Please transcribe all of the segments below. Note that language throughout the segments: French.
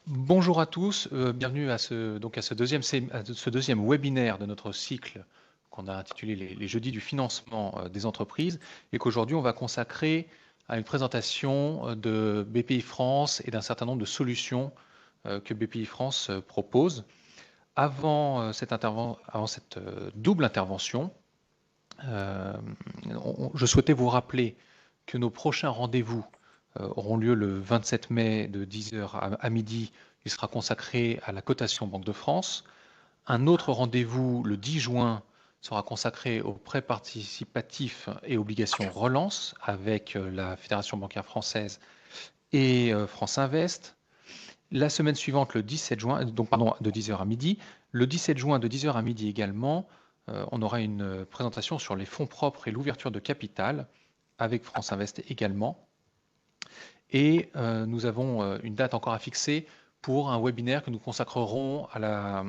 Bonjour à tous, bienvenue à ce deuxième webinaire de notre cycle qu'on a intitulé les jeudis du financement des entreprises et qu'aujourd'hui on va consacrer à une présentation de BPI France et d'un certain nombre de solutions que BPI France propose. Avant cette double intervention, je souhaitais vous rappeler que nos prochains rendez-vous auront lieu le 27 mai de 10 heures à midi. Il sera consacré à la cotation Banque de France. Un autre rendez-vous le 10 juin sera consacré aux prêts participatifs et obligations relance avec la Fédération bancaire française et France Invest. La semaine suivante, le 17 juin, donc pardon, de 10 heures à midi. Le 17 juin, de 10 heures à midi également, on aura une présentation sur les fonds propres et l'ouverture de capital avec France Invest également. Et nous avons une date encore à fixer pour un webinaire que nous consacrerons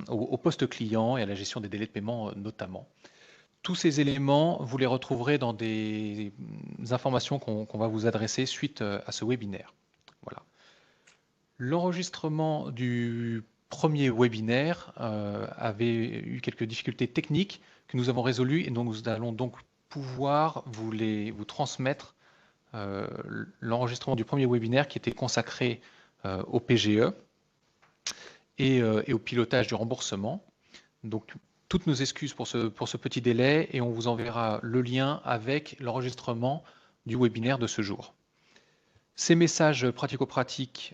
au poste client et à la gestion des délais de paiement notamment. Tous ces éléments, vous les retrouverez dans des informations qu'on va vous adresser suite à ce webinaire. Voilà. L'enregistrement du premier webinaire avait eu quelques difficultés techniques que nous avons résolues et dont nous allons donc pouvoir vous transmettre l'enregistrement du premier webinaire qui était consacré au PGE et au pilotage du remboursement. Donc, toutes nos excuses pour ce petit délai et on vous enverra le lien avec l'enregistrement du webinaire de ce jour. Ces messages pratico-pratiques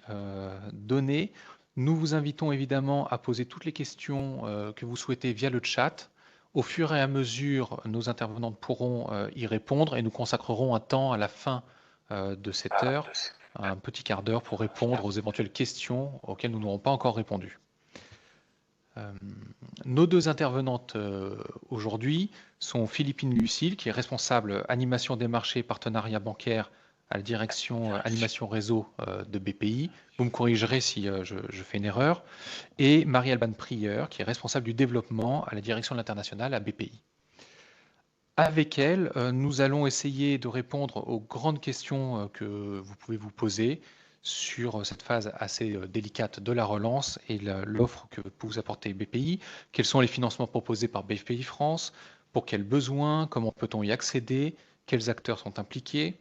donnés, nous vous invitons évidemment à poser toutes les questions que vous souhaitez via le chat. Au fur et à mesure, nos intervenantes pourront y répondre et nous consacrerons un temps à la fin de cette heure, un petit quart d'heure pour répondre aux éventuelles questions auxquelles nous n'aurons pas encore répondu. Nos deux intervenantes aujourd'hui sont Philippine Lucille, qui est responsable animation des marchés et partenariats bancaires à la direction animation réseau de BPI. Vous me corrigerez si je fais une erreur. Et Marie-Alban Prieur, qui est responsable du développement à la direction de l'international à BPI. Avec elle, nous allons essayer de répondre aux grandes questions que vous pouvez vous poser sur cette phase assez délicate de la relance et l'offre que peut vous apporter BPI. Quels sont les financements proposés par BPI France? Pour quels besoins? Comment peut-on y accéder? Quels acteurs sont impliqués?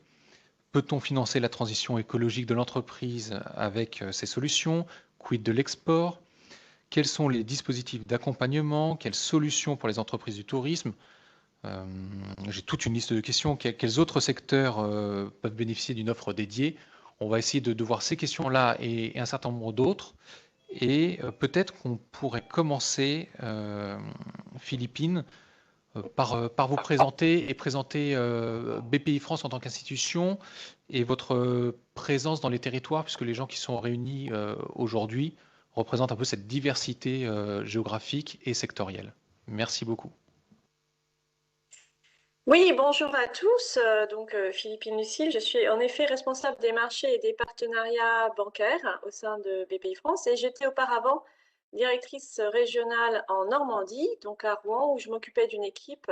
Peut-on financer la transition écologique de l'entreprise avec ces solutions? Quid de l'export? Quels sont les dispositifs d'accompagnement? Quelles solutions pour les entreprises du tourisme? J'ai toute une liste de questions. Quels autres secteurs peuvent bénéficier d'une offre dédiée? On va essayer de voir ces questions-là et un certain nombre d'autres. Et peut-être qu'on pourrait commencer, Philippine, par vous présenter et présenter BPI France en tant qu'institution et votre présence dans les territoires, puisque les gens qui sont réunis aujourd'hui représentent un peu cette diversité géographique et sectorielle. Merci beaucoup. Oui, bonjour à tous. Philippine Lucille, je suis en effet responsable des marchés et des partenariats bancaires au sein de BPI France et j'étais auparavant directrice régionale en Normandie, donc à Rouen, où je m'occupais d'une équipe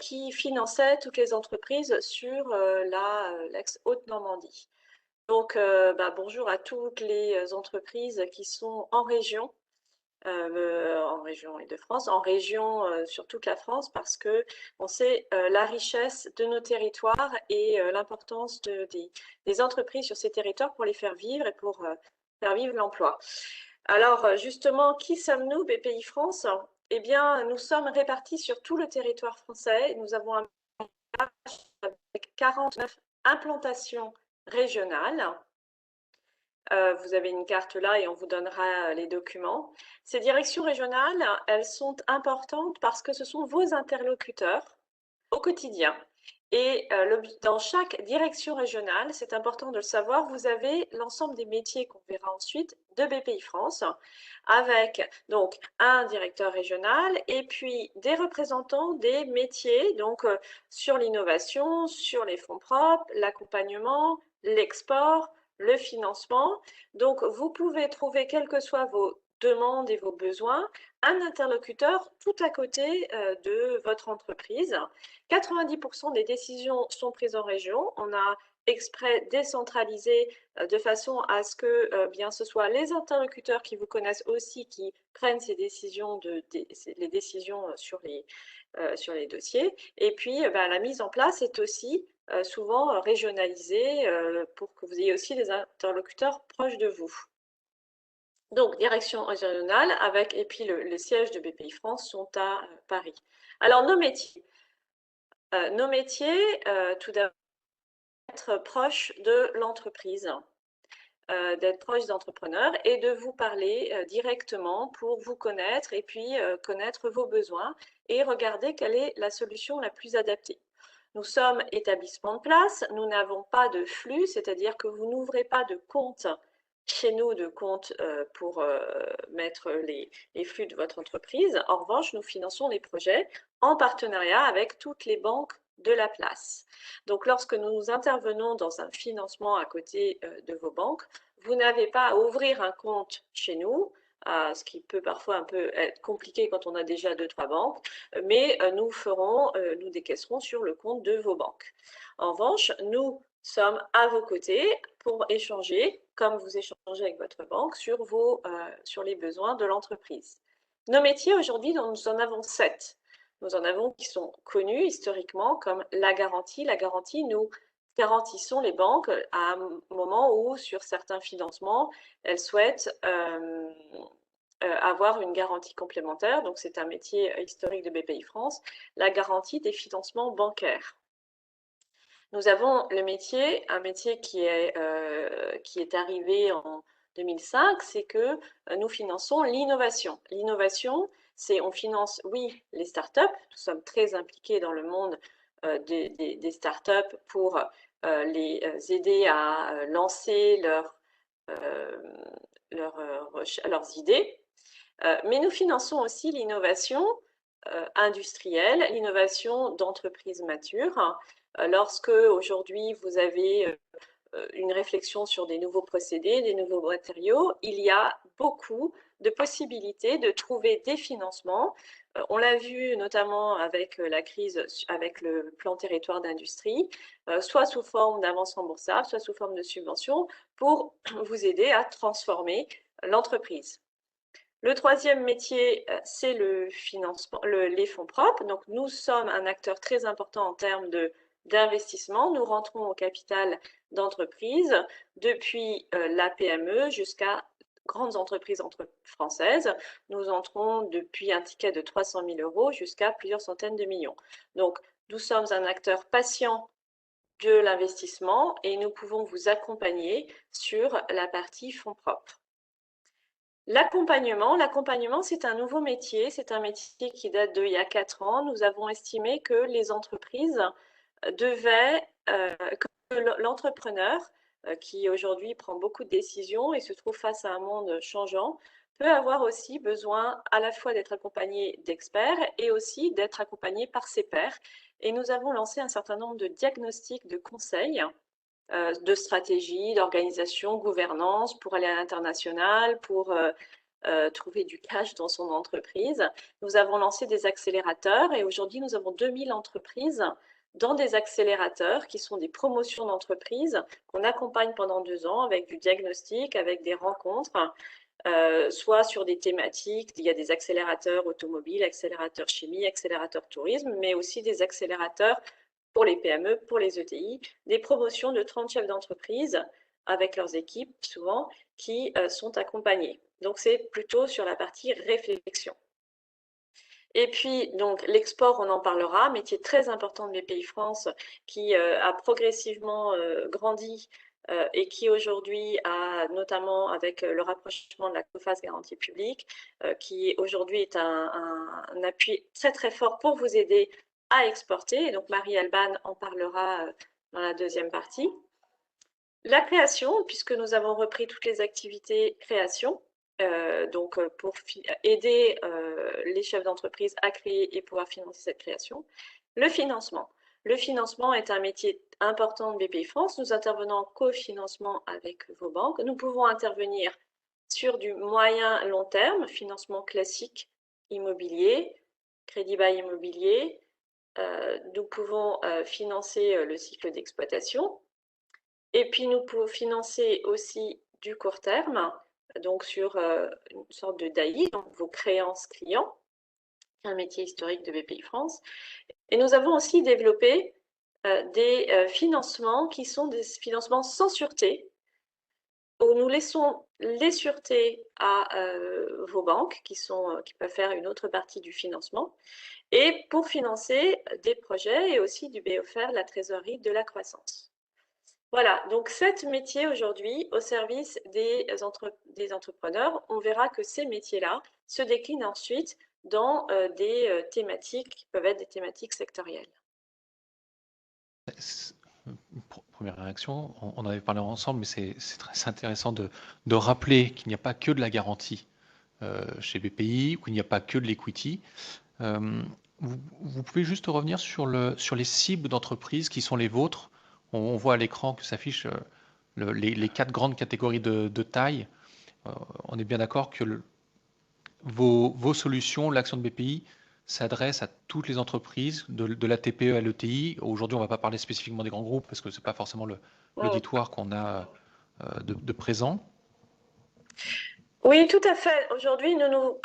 qui finançait toutes les entreprises sur l'ex-Haute-Normandie. Bonjour à toutes les entreprises qui sont en région Île-de-France, en région sur toute la France, parce que on sait la richesse de nos territoires et l'importance des entreprises sur ces territoires pour les faire vivre et pour faire vivre l'emploi. Alors justement, qui sommes-nous, BPI France? Eh bien, nous sommes répartis sur tout le territoire français. Nous avons un avec 49 implantations régionales. Vous avez une carte là et on vous donnera les documents. Ces directions régionales, elles sont importantes parce que ce sont vos interlocuteurs au quotidien. Et dans chaque direction régionale, c'est important de le savoir, vous avez l'ensemble des métiers qu'on verra ensuite de BPI France, avec donc un directeur régional et puis des représentants des métiers, donc sur l'innovation, sur les fonds propres, l'accompagnement, l'export, le financement. Donc, vous pouvez trouver, quels que soient vos demandes et vos besoins, un interlocuteur tout à côté de votre entreprise. 90% des décisions sont prises en région. On a exprès décentralisé de façon à ce que bien ce soit les interlocuteurs qui vous connaissent aussi qui prennent ces décisions, les décisions sur les dossiers. Et puis, la mise en place est aussi souvent régionalisée pour que vous ayez aussi des interlocuteurs proches de vous. Donc, direction régionale et puis le siège de BPI France sont à Paris. Alors, nos métiers. Tout d'abord, être proche de l'entreprise, d'être proche d'entrepreneurs et de vous parler directement pour vous connaître et puis connaître vos besoins et regarder quelle est la solution la plus adaptée. Nous sommes établissement de place, nous n'avons pas de flux, c'est-à-dire que vous n'ouvrez pas de compte chez nous, de compte pour mettre les flux de votre entreprise. En revanche, nous finançons les projets en partenariat avec toutes les banques de la place. Donc, lorsque nous intervenons dans un financement à côté de vos banques, vous n'avez pas à ouvrir un compte chez nous, ce qui peut parfois un peu être compliqué quand on a déjà 2-3 banques, mais nous décaisserons sur le compte de vos banques. En revanche, nous sommes à vos côtés pour échanger, comme vous échangez avec votre banque, sur les besoins de l'entreprise. Nos métiers aujourd'hui, nous en avons 7. Nous en avons qui sont connus historiquement comme la garantie. La garantie, nous garantissons les banques à un moment où, sur certains financements, elles souhaitent avoir une garantie complémentaire. Donc, c'est un métier historique de BPI France, la garantie des financements bancaires. Nous avons un métier qui est arrivé en 2005, c'est que nous finançons l'innovation. L'innovation, on finance, oui, les startups. Nous sommes très impliqués dans le monde des startups pour les aider à lancer leurs idées. Mais nous finançons aussi l'innovation industrielle, l'innovation d'entreprises matures. Lorsque aujourd'hui vous avez une réflexion sur des nouveaux procédés, des nouveaux matériaux, il y a beaucoup de possibilités de trouver des financements. On l'a vu notamment avec la crise, avec le plan territoire d'industrie, soit sous forme d'avance remboursable, soit sous forme de subvention, pour vous aider à transformer l'entreprise. Le troisième métier, c'est le financement, les fonds propres. Donc, nous sommes un acteur très important en termes d'investissement. Nous rentrons au capital d'entreprise depuis la PME jusqu'à grandes entreprises françaises. Nous entrons depuis un ticket de 300 000 € jusqu'à plusieurs centaines de millions. Donc, nous sommes un acteur patient de l'investissement et nous pouvons vous accompagner sur la partie fonds propres. L'accompagnement, c'est un nouveau métier, c'est un métier qui date d'il y a 4 ans. Nous avons estimé que les entreprises que l'entrepreneur, qui aujourd'hui prend beaucoup de décisions et se trouve face à un monde changeant, peut avoir aussi besoin à la fois d'être accompagné d'experts et aussi d'être accompagné par ses pairs. Et nous avons lancé un certain nombre de diagnostics, de conseils, de stratégie, d'organisation, gouvernance pour aller à l'international, pour trouver du cash dans son entreprise. Nous avons lancé des accélérateurs et aujourd'hui nous avons 2000 entreprises dans des accélérateurs qui sont des promotions d'entreprises qu'on accompagne pendant 2 ans avec du diagnostic, avec des rencontres, soit sur des thématiques. Il y a des accélérateurs automobiles, accélérateurs chimie, accélérateurs tourisme, mais aussi des accélérateurs pour les PME, pour les ETI, des promotions de 30 chefs d'entreprise avec leurs équipes souvent qui sont accompagnés. Donc c'est plutôt sur la partie réflexion. Et puis donc l'export, on en parlera, métier très important de BPI France qui a progressivement grandi et qui aujourd'hui a notamment avec le rapprochement de la COFAS Garantie Publique, qui aujourd'hui est un appui très très fort pour vous aider à exporter. Et donc Marie Alban en parlera dans la deuxième partie. La création, puisque nous avons repris toutes les activités création, donc pour aider les chefs d'entreprise à créer et pouvoir financer cette création. Le financement. Le financement est un métier important de BPI France. Nous intervenons en cofinancement avec vos banques. Nous pouvons intervenir sur du moyen long terme, financement classique immobilier, crédit bail immobilier. Nous pouvons financer le cycle d'exploitation. Et puis nous pouvons financer aussi du court terme, donc sur une sorte de DAI, donc vos créances clients, un métier historique de BPI France. Et nous avons aussi développé des financements qui sont des financements sans sûreté, où nous laissons les sûretés à vos banques qui peuvent faire une autre partie du financement, et pour financer des projets et aussi du BOFR, la trésorerie de la croissance. Voilà, donc 7 métiers aujourd'hui au service des entrepreneurs. On verra que ces métiers-là se déclinent ensuite dans des thématiques qui peuvent être des thématiques sectorielles. Première réaction, on en avait parlé ensemble, mais c'est très intéressant de rappeler qu'il n'y a pas que de la garantie chez BPI, qu'il n'y a pas que de l'equity. Vous pouvez juste revenir sur les cibles d'entreprises qui sont les vôtres. On voit à l'écran que s'affichent les 4 grandes catégories de taille. On est bien d'accord que vos solutions, l'action de BPI, s'adresse à toutes les entreprises, de la TPE à l'ETI. Aujourd'hui, on ne va pas parler spécifiquement des grands groupes parce que ce n'est pas forcément l'auditoire qu'on a de présent. Oui, tout à fait. Aujourd'hui,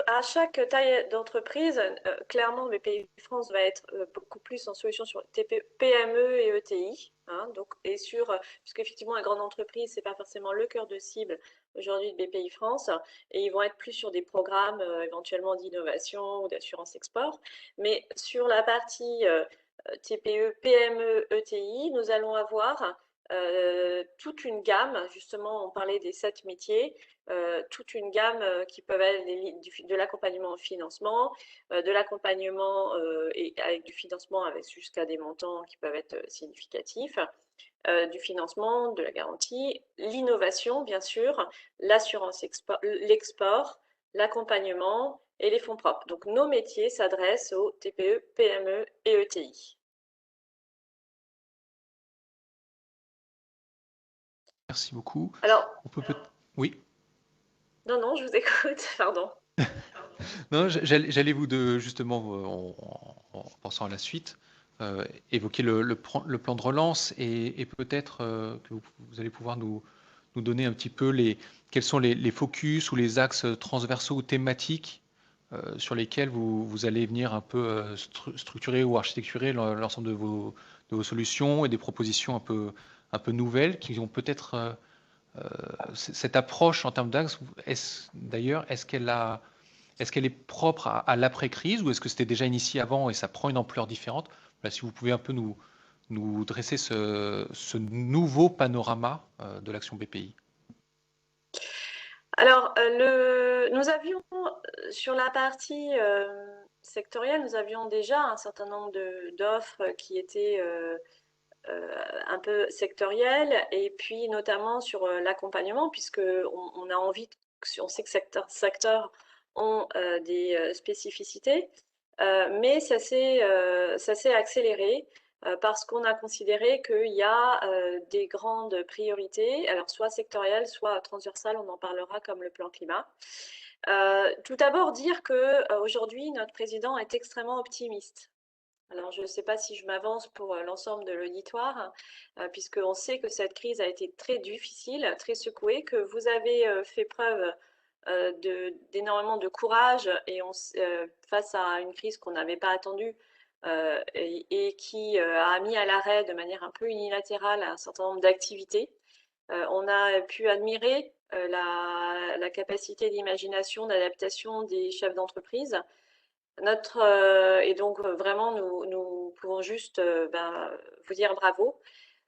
à chaque taille d'entreprise, clairement, BPI France va être beaucoup plus en solution sur PME et ETI. Hein, puisqu'effectivement, la grande entreprise, ce n'est pas forcément le cœur de cible aujourd'hui de BPI France, et ils vont être plus sur des programmes éventuellement d'innovation ou d'assurance export. Mais sur la partie TPE, PME, ETI, nous allons avoir toute une gamme, justement, on parlait des 7 métiers, toute une gamme qui peuvent être de l'accompagnement au financement, de l'accompagnement et avec du financement avec jusqu'à des montants qui peuvent être significatifs, du financement, de la garantie, l'innovation bien sûr, l'assurance l'export, l'accompagnement et les fonds propres. Donc nos métiers s'adressent aux TPE, PME et ETI. Merci beaucoup. Alors, oui. Non, je vous écoute, pardon. Non, j'allais justement, en pensant à la suite, évoquer le plan de relance et peut-être que vous allez pouvoir nous donner un petit peu quels sont les focus ou les axes transversaux ou thématiques sur lesquels vous allez venir un peu structurer ou architecturer l'ensemble de vos solutions et des propositions un peu nouvelles qui ont peut-être cette approche en termes d'axes. D'ailleurs, est-ce qu'elle est propre à l'après-crise ou est-ce que c'était déjà initié avant et ça prend une ampleur différente? Si vous pouvez un peu nous dresser ce nouveau panorama de l'action BPI. Alors, nous avions, sur la partie sectorielle, nous avions déjà un certain nombre d'offres qui étaient un peu sectorielles, et puis notamment sur l'accompagnement, puisqu'on a envie, on sait que certains secteurs ont des spécificités, mais ça s'est accéléré parce qu'on a considéré qu'il y a des grandes priorités, alors soit sectorielles, soit transversales, on en parlera comme le plan climat. Tout d'abord dire qu'aujourd'hui, notre président est extrêmement optimiste. Alors, je ne sais pas si je m'avance pour l'ensemble de l'auditoire, puisqu'on sait que cette crise a été très difficile, très secouée, que vous avez fait preuve d'énormément de courage face à une crise qu'on n'avait pas attendue et qui a mis à l'arrêt de manière un peu unilatérale un certain nombre d'activités. On a pu admirer la capacité d'imagination, d'adaptation des chefs d'entreprise. Et donc vraiment, nous pouvons juste vous dire bravo.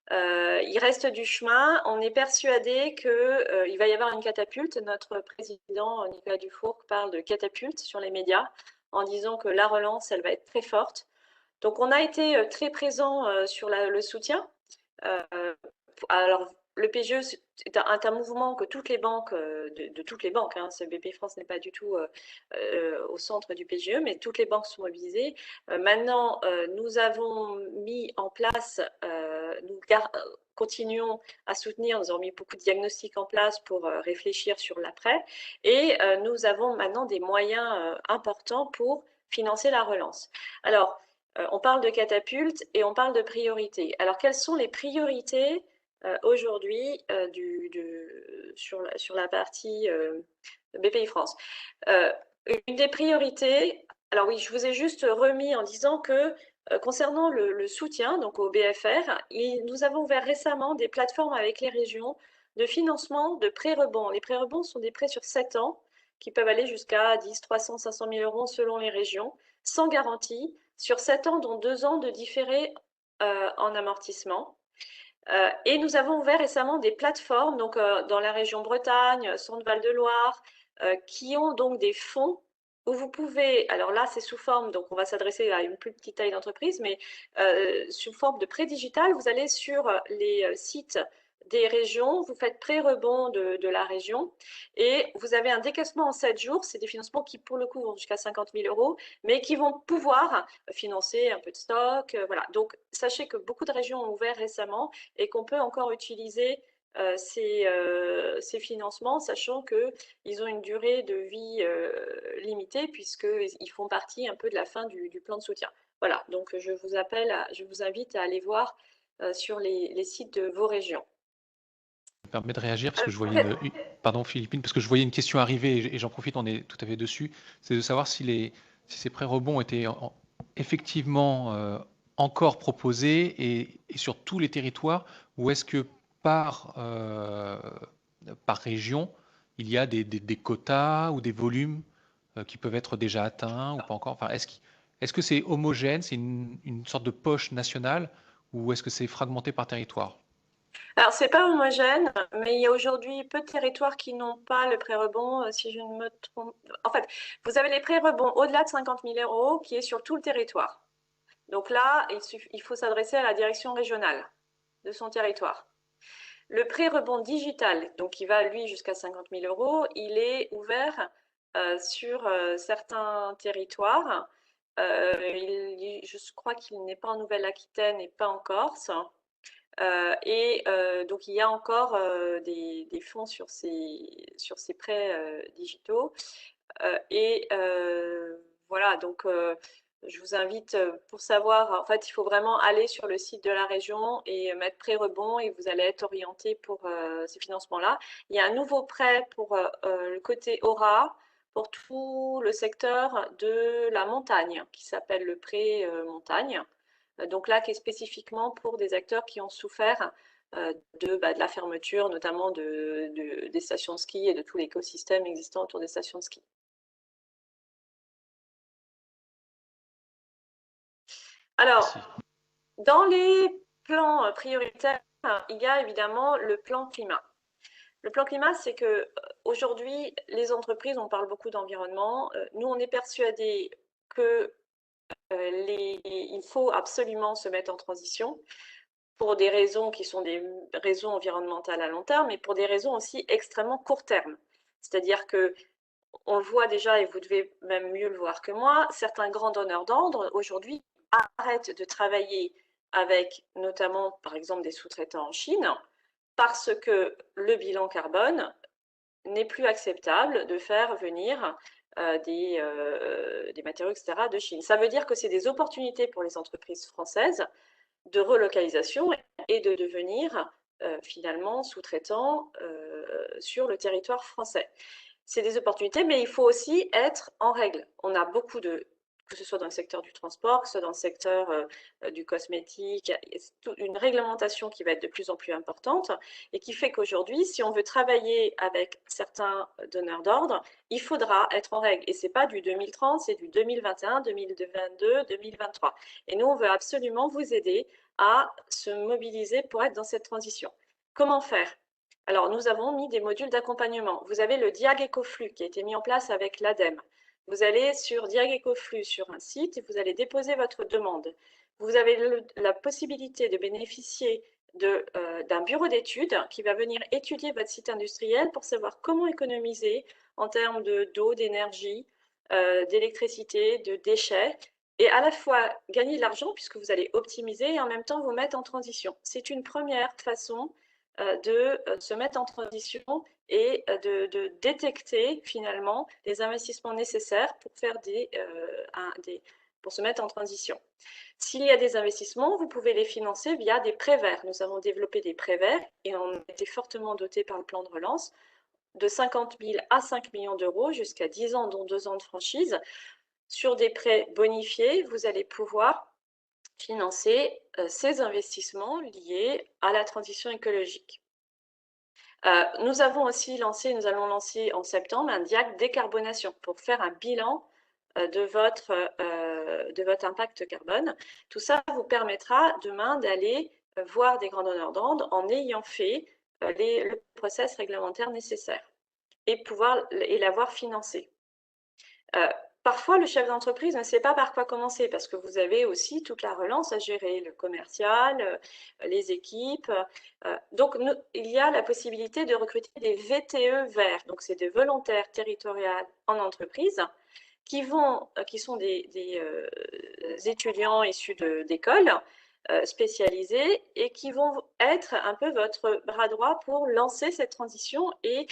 Il reste du chemin. On est persuadé qu'il va y avoir une catapulte. Notre président, Nicolas Dufourcq, parle de catapulte sur les médias en disant que la relance, elle va être très forte. Donc, on a été très présent sur le soutien. Alors, le PGE est un mouvement que toutes les banques, de toutes les banques, hein, Bpifrance n'est pas du tout au centre du PGE, mais toutes les banques sont mobilisées. Maintenant, nous avons mis en place, nous continuons à soutenir, nous avons mis beaucoup de diagnostics en place pour réfléchir sur l'après, et nous avons maintenant des moyens importants pour financer la relance. Alors, on parle de catapulte et on parle de priorité. Alors, quelles sont les priorités aujourd'hui sur la partie Bpifrance? Une des priorités, alors oui, je vous ai juste remis en disant que concernant le soutien donc au BFR, nous avons ouvert récemment des plateformes avec les régions de financement de prêts-rebonds. Les prêts-rebonds sont des prêts sur 7 ans qui peuvent aller jusqu'à 10, 300, 500 000 euros selon les régions, sans garantie, sur 7 ans, dont 2 ans de différé en amortissement. Et nous avons ouvert récemment des plateformes donc, dans la région Bretagne, Centre-Val de Loire, qui ont donc des fonds où vous pouvez, alors là c'est sous forme, donc on va s'adresser à une plus petite taille d'entreprise, mais sous forme de prêt digital, vous allez sur les sites des régions, vous faites pré-rebond de la région et vous avez un décaissement en 7 jours. C'est des financements qui pour le coup vont jusqu'à 50 000 euros, mais qui vont pouvoir financer un peu de stock. Voilà. Donc sachez que beaucoup de régions ont ouvert récemment et qu'on peut encore utiliser ces financements, sachant qu'ils ont une durée de vie limitée, puisqu'ils font partie un peu de la fin du plan de soutien. Voilà, donc je vous invite à aller voir sur les sites de vos régions. Ça me permet de réagir parce que je voyais pardon Philippine, parce que je voyais une question arriver et j'en profite, on est tout à fait dessus. C'est de savoir si ces pré-rebonds étaient effectivement encore proposés et sur tous les territoires, ou est-ce que par région, il y a des quotas ou des volumes qui peuvent être déjà atteints ou pas encore. Enfin, est-ce que c'est homogène, c'est une sorte de poche nationale, ou est-ce que c'est fragmenté par territoire? Alors, c'est pas homogène, mais il y a aujourd'hui peu de territoires qui n'ont pas le pré-rebond, si je ne me trompe. En fait, vous avez les pré-rebonds au-delà de 50 000 euros qui est sur tout le territoire. Donc là, il faut s'adresser à la direction régionale de son territoire. Le pré-rebond digital, donc qui va lui jusqu'à 50 000 euros, il est ouvert sur certains territoires. Je crois qu'il n'est pas en Nouvelle-Aquitaine et pas en Corse. Donc, il y a encore des fonds sur ces prêts digitaux. Voilà, donc je vous invite pour savoir, en fait, il faut vraiment aller sur le site de la région et mettre pré-rebond et vous allez être orienté pour ces financements-là. Il y a un nouveau prêt pour le côté Aura, pour tout le secteur de la montagne, qui s'appelle le prêt montagne. Donc là, qui est spécifiquement pour des acteurs qui ont souffert de la fermeture, notamment des stations de ski et de tout l'écosystème existant autour des stations de ski. Alors, dans les plans prioritaires, il y a évidemment le plan climat. Le plan climat, c'est que aujourd'hui, les entreprises, on parle beaucoup d'environnement. Nous, on est persuadés que il faut absolument se mettre en transition pour des raisons qui sont des raisons environnementales à long terme, mais pour des raisons aussi extrêmement court terme. C'est-à-dire que on le voit déjà, et vous devez même mieux le voir que moi, certains grands donneurs d'ordre aujourd'hui arrêtent de travailler avec notamment, par exemple, des sous-traitants en Chine, parce que le bilan carbone n'est plus acceptable de faire venir des matériaux, etc., de Chine. Ça veut dire que c'est des opportunités pour les entreprises françaises de relocalisation et de devenir finalement sous-traitant sur le territoire français. C'est des opportunités, mais il faut aussi être en règle. On a beaucoup que ce soit dans le secteur du transport, que ce soit dans le secteur du cosmétique, une réglementation qui va être de plus en plus importante et qui fait qu'aujourd'hui, si on veut travailler avec certains donneurs d'ordre, il faudra être en règle. Et ce n'est pas du 2030, c'est du 2021, 2022, 2023. Et nous, on veut absolument vous aider à se mobiliser pour être dans cette transition. Comment faire? Alors, nous avons mis des modules d'accompagnement. Vous avez le Diag Ecoflux qui a été mis en place avec l'ADEME. Vous allez sur Diag Ecoflux sur un site et vous allez déposer votre demande. Vous avez la possibilité de bénéficier d'un bureau d'études qui va venir étudier votre site industriel pour savoir comment économiser en termes d'eau, d'énergie, d'électricité, de déchets, et à la fois gagner de l'argent puisque vous allez optimiser et en même temps vous mettre en transition. C'est une première façon de se mettre en transition et de détecter finalement les investissements nécessaires pour faire pour se mettre en transition. S'il y a des investissements, vous pouvez les financer via des prêts verts. Nous avons développé des prêts verts et on a été fortement dotés par le plan de relance de 50 000 à 5 millions d'euros jusqu'à 10 ans, dont 2 ans de franchise. Sur des prêts bonifiés, vous allez pouvoir financer ces investissements liés à la transition écologique. Nous allons lancer en septembre un diag décarbonation pour faire un bilan de votre impact carbone. Tout ça vous permettra demain d'aller voir des grands donneurs d'ordre en ayant fait le process réglementaire nécessaire et l'avoir financé. Parfois, le chef d'entreprise ne sait pas par quoi commencer parce que vous avez aussi toute la relance à gérer, le commercial, les équipes. Donc, il y a la possibilité de recruter des VTE verts. Donc, c'est des volontaires territoriaux en entreprise qui sont des étudiants issus d'écoles spécialisées et qui vont être un peu votre bras droit pour lancer cette transition et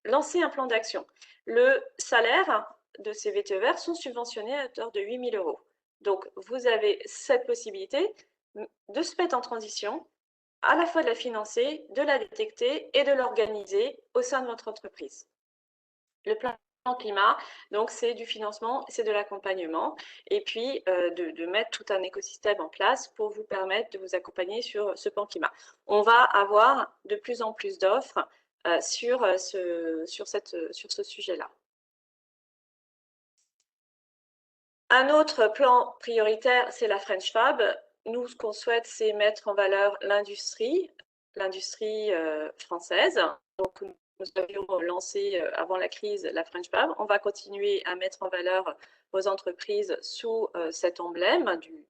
lancer un plan d'action. Le salaire de ces VTE verts sont subventionnés à hauteur de 8 000 euros. Donc, vous avez cette possibilité de se mettre en transition, à la fois de la financer, de la détecter et de l'organiser au sein de votre entreprise. Le plan climat, donc c'est du financement, c'est de l'accompagnement, et puis de mettre tout un écosystème en place pour vous permettre de vous accompagner sur ce plan climat. On va avoir de plus en plus d'offres sur ce sujet-là. Un autre plan prioritaire, c'est la French Fab. Nous, ce qu'on souhaite, c'est mettre en valeur l'industrie française. Donc, nous avions lancé avant la crise la French Fab. On va continuer à mettre en valeur vos entreprises sous cet emblème du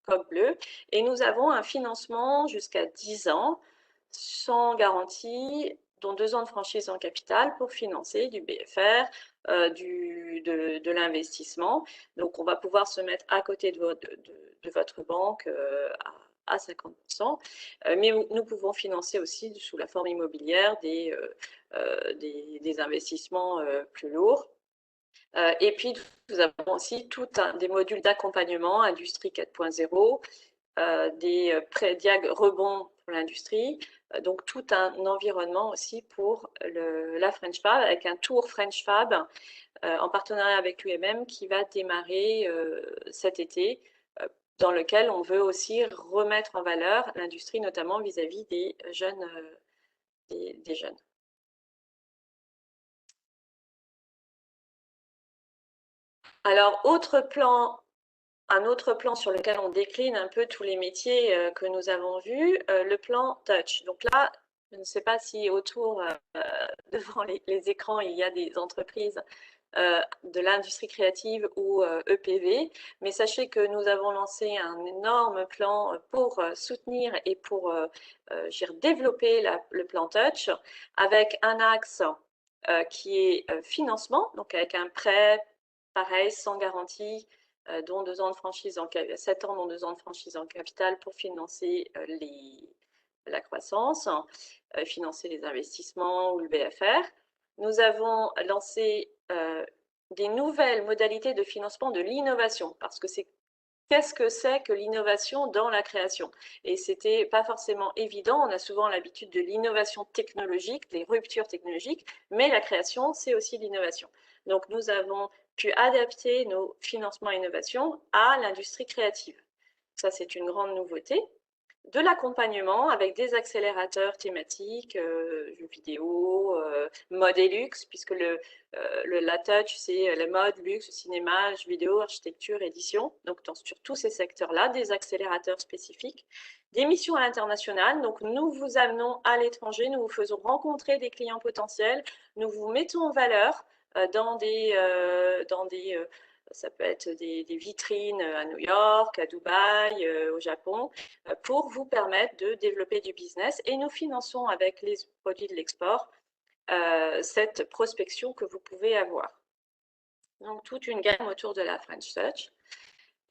coq bleu. Et nous avons un financement jusqu'à 10 ans, sans garantie, dont 2 ans de franchise en capital pour financer du BFR, de l'investissement. Donc, on va pouvoir se mettre à côté de votre banque à 50%, mais nous pouvons financer aussi sous la forme immobilière des investissements plus lourds. Et puis, nous avons aussi des modules d'accompagnement, Industrie 4.0, des pré-diag rebonds pour l'industrie, donc tout un environnement aussi pour la French Fab, avec un tour French Fab en partenariat avec l'UMM qui va démarrer cet été, dans lequel on veut aussi remettre en valeur l'industrie, notamment vis-à-vis des jeunes. Des jeunes. Alors, un autre plan sur lequel on décline un peu tous les métiers que nous avons vus, le plan Touch. Donc là, je ne sais pas si autour, devant les écrans, il y a des entreprises de l'industrie créative ou EPV, mais sachez que nous avons lancé un énorme plan pour soutenir et pour développer le plan Touch, avec un axe qui est financement, donc avec un prêt, pareil, sans garantie, dont 2 ans de franchise 7 ans, dont 2 ans de franchise en capital pour financer la croissance, financer les investissements ou le BFR. Nous avons lancé des nouvelles modalités de financement de l'innovation, parce que qu'est-ce que c'est que l'innovation dans la création? Et c'était pas forcément évident. On a souvent l'habitude de l'innovation technologique, des ruptures technologiques, mais la création, c'est aussi l'innovation. Donc, nous avons pu adapter nos financements innovation à l'industrie créative. Ça, c'est une grande nouveauté. De l'accompagnement avec des accélérateurs thématiques, jeux vidéo, mode et luxe, puisque la touch, c'est la mode, luxe, cinéma, jeux vidéo, architecture, édition. Donc, sur tous ces secteurs-là, des accélérateurs spécifiques. Des missions à l'international. Donc, nous vous amenons à l'étranger, nous vous faisons rencontrer des clients potentiels, nous vous mettons en valeur dans des ça peut être des vitrines à New York, à Dubaï, au Japon, pour vous permettre de développer du business. Et nous finançons avec les produits de l'export cette prospection que vous pouvez avoir. Donc, toute une gamme autour de la French Touch.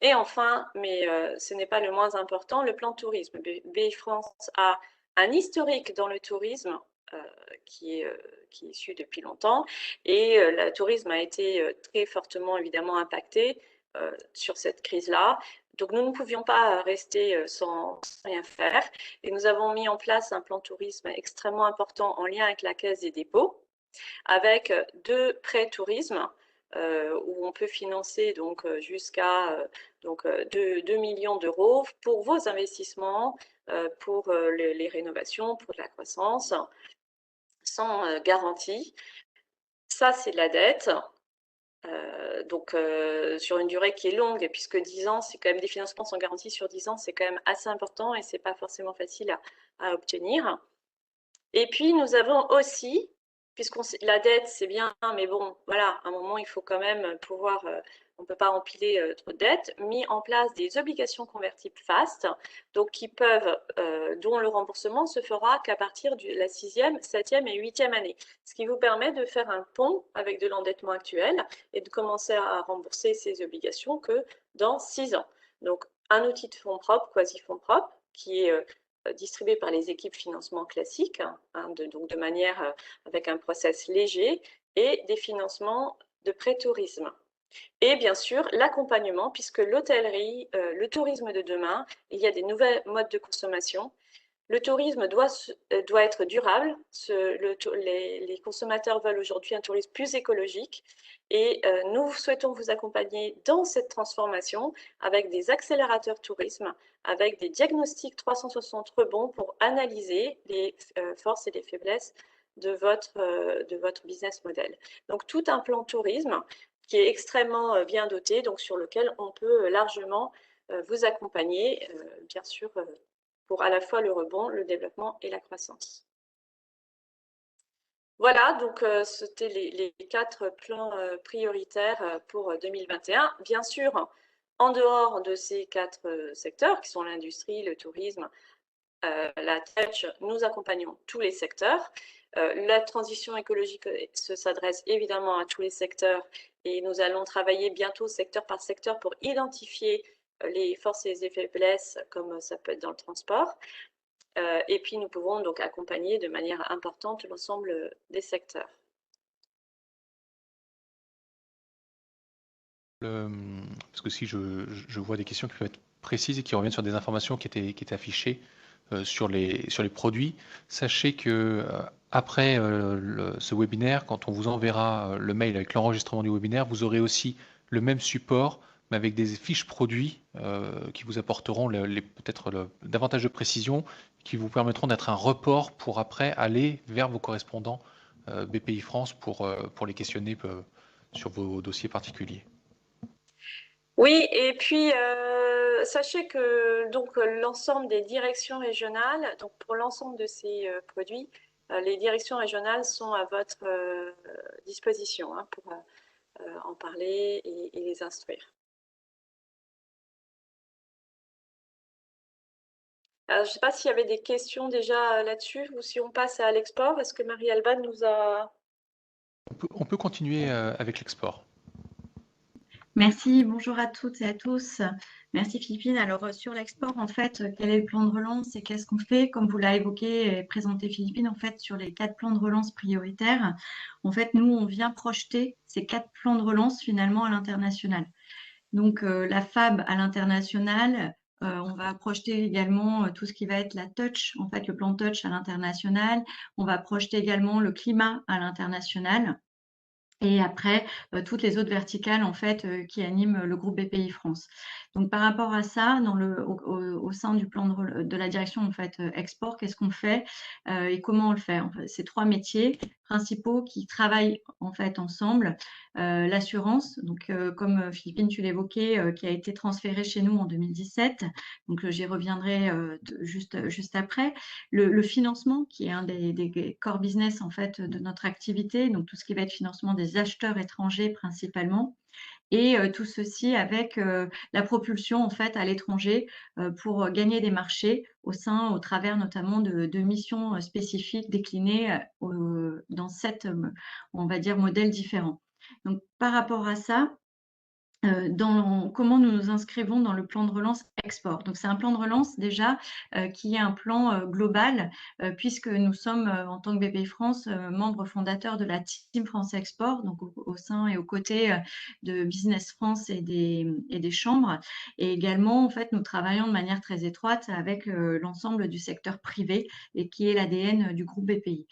Et enfin, mais ce n'est pas le moins important, le plan tourisme. BPI France a un historique dans le tourisme qui est issu depuis longtemps. Et le tourisme a été très fortement, évidemment, impacté sur cette crise-là. Donc, nous ne pouvions pas rester sans rien faire. Et nous avons mis en place un plan tourisme extrêmement important en lien avec la Caisse des dépôts, avec 2 prêts tourisme où on peut financer donc jusqu'à 2 millions d'euros pour vos investissements, pour les rénovations, pour la croissance, sans garantie. Ça, c'est de la dette. Donc, sur une durée qui est longue, puisque 10 ans, c'est quand même des financements sans garantie sur 10 ans, c'est quand même assez important et c'est pas forcément facile à obtenir. Et puis, nous avons aussi, la dette, c'est bien, mais bon, voilà, à un moment, il faut quand même pouvoir, on ne peut pas empiler trop de dettes, mis en place des obligations convertibles fast, donc qui peuvent, dont le remboursement se fera qu'à partir de la 6e, 7e et 8e année, ce qui vous permet de faire un pont avec de l'endettement actuel et de commencer à rembourser ces obligations que dans 6 ans. Donc, un outil de fonds propres, quasi-fonds propres, qui est distribué par les équipes financement classiques, donc de manière avec un process léger, et des financements de pré-tourisme. Et bien sûr, l'accompagnement, puisque l'hôtellerie, le tourisme de demain, il y a des nouveaux modes de consommation. Le tourisme doit être durable. Les consommateurs veulent aujourd'hui un tourisme plus écologique et nous souhaitons vous accompagner dans cette transformation avec des accélérateurs tourisme, avec des diagnostics 360 rebonds pour analyser les forces et les faiblesses de votre business model. Donc, tout un plan tourisme qui est extrêmement bien doté, donc sur lequel on peut largement vous accompagner, bien sûr, pour à la fois le rebond, le développement et la croissance. Voilà, donc c'était les 4 plans prioritaires pour 2021. Bien sûr, en dehors de ces 4 secteurs, qui sont l'industrie, le tourisme, la tech, nous accompagnons tous les secteurs. La transition écologique s'adresse évidemment à tous les secteurs et nous allons travailler bientôt secteur par secteur pour identifier les forces et les faiblesses, comme ça peut être dans le transport. Et puis, nous pouvons donc accompagner de manière importante l'ensemble des secteurs. Parce que si je vois des questions qui peuvent être précises et qui reviennent sur des informations qui étaient affichées sur les produits, sachez que après ce webinaire, quand on vous enverra le mail avec l'enregistrement du webinaire, vous aurez aussi le même support, mais avec des fiches produits qui vous apporteront peut-être davantage de précision, qui vous permettront d'être un report pour après aller vers vos correspondants BPI France pour les questionner sur vos dossiers particuliers. Oui, et puis sachez que donc l'ensemble des directions régionales, donc pour l'ensemble de ces produits, les directions régionales sont à votre disposition pour en parler et les instruire. Alors, je ne sais pas s'il y avait des questions déjà là-dessus ou si on passe à l'export. Est-ce que Marie-Alban nous a... On peut continuer avec l'export. Merci, bonjour à toutes et à tous. Merci Philippine. Alors sur l'export, en fait, quel est le plan de relance et qu'est-ce qu'on fait? Comme vous l'avez évoqué et présenté Philippine, en fait, sur les 4 plans de relance prioritaires, en fait, nous, on vient projeter ces 4 plans de relance finalement à l'international. Donc la FAB à l'international, on va projeter également tout ce qui va être la touch, en fait, le plan touch à l'international. On va projeter également le climat à l'international. Et après, toutes les autres verticales en fait qui animent le groupe BPI France. Donc par rapport à ça, au sein du plan de la direction en fait export, qu'est-ce qu'on fait et comment on le fait? En fait, c'est 3 métiers principaux qui travaillent en fait ensemble. L'assurance, donc comme Philippine tu l'évoquais, qui a été transférée chez nous en 2017. Donc j'y reviendrai juste après. Le financement, qui est un des core business en fait de notre activité, donc tout ce qui va être financement des acheteurs étrangers principalement, Et tout ceci avec la propulsion en fait à l'étranger pour gagner des marchés au travers notamment de missions spécifiques déclinées dans 7, on va dire, modèles différents. Donc par rapport à ça, comment nous nous inscrivons dans le plan de relance export. Donc c'est un plan de relance déjà qui est un plan global puisque nous sommes en tant que BPI France membres fondateurs de la Team France Export, donc au sein et aux côtés de Business France et des chambres. Et également, en fait, nous travaillons de manière très étroite avec l'ensemble du secteur privé et qui est l'ADN du groupe BPI.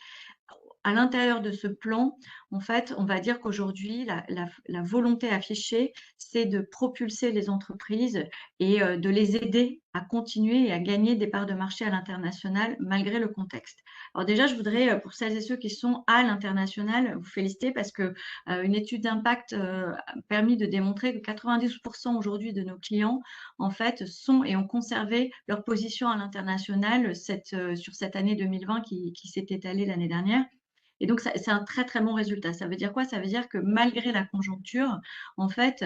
À l'intérieur de ce plan, en fait, on va dire qu'aujourd'hui, la volonté affichée, c'est de propulser les entreprises et de les aider à continuer et à gagner des parts de marché à l'international malgré le contexte. Alors déjà, je voudrais, pour celles et ceux qui sont à l'international, vous féliciter parce que une étude d'impact a permis de démontrer que 90% aujourd'hui de nos clients, en fait, sont et ont conservé leur position à l'international sur cette année 2020 qui s'est étalée l'année dernière. Et donc, c'est un très, très bon résultat. Ça veut dire quoi? Ça veut dire que malgré la conjoncture, en fait,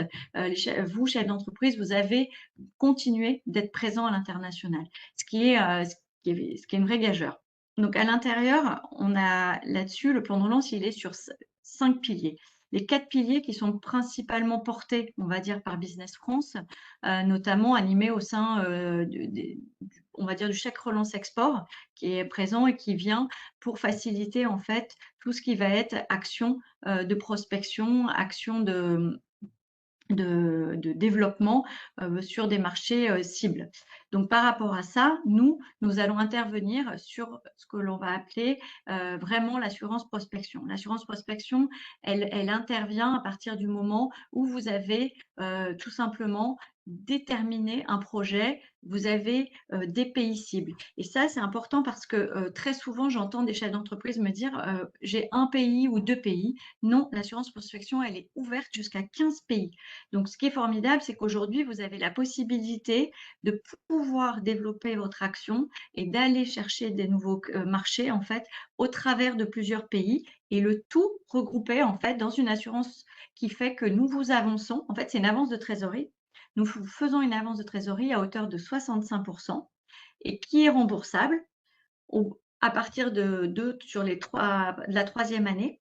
vous, chefs d'entreprise, vous avez continué d'être présent à l'international, ce qui est une vraie gageure. Donc, à l'intérieur, on a là-dessus, le plan de relance, il est sur 5 piliers. Les 4 piliers qui sont principalement portés, on va dire, par Business France, notamment animés au sein on va dire, du chèque relance export qui est présent et qui vient pour faciliter en fait tout ce qui va être action de prospection, action de développement sur des marchés cibles. Donc par rapport à ça, nous allons intervenir sur ce que l'on va appeler vraiment l'assurance prospection. L'assurance prospection, elle intervient à partir du moment où vous avez tout simplement déterminé un projet, vous avez des pays cibles. Et ça, c'est important parce que très souvent, j'entends des chefs d'entreprise me dire j'ai un pays ou 2 pays. Non, l'assurance prospection, elle est ouverte jusqu'à 15 pays. Donc, ce qui est formidable, c'est qu'aujourd'hui, vous avez la possibilité de pouvoir développer votre action et d'aller chercher des nouveaux marchés, en fait, au travers de plusieurs pays et le tout regroupé, en fait, dans une assurance qui fait que nous vous avançons. En fait, c'est une avance de trésorerie. Nous faisons une avance de trésorerie à hauteur de 65% et qui est remboursable à partir sur la 3e année.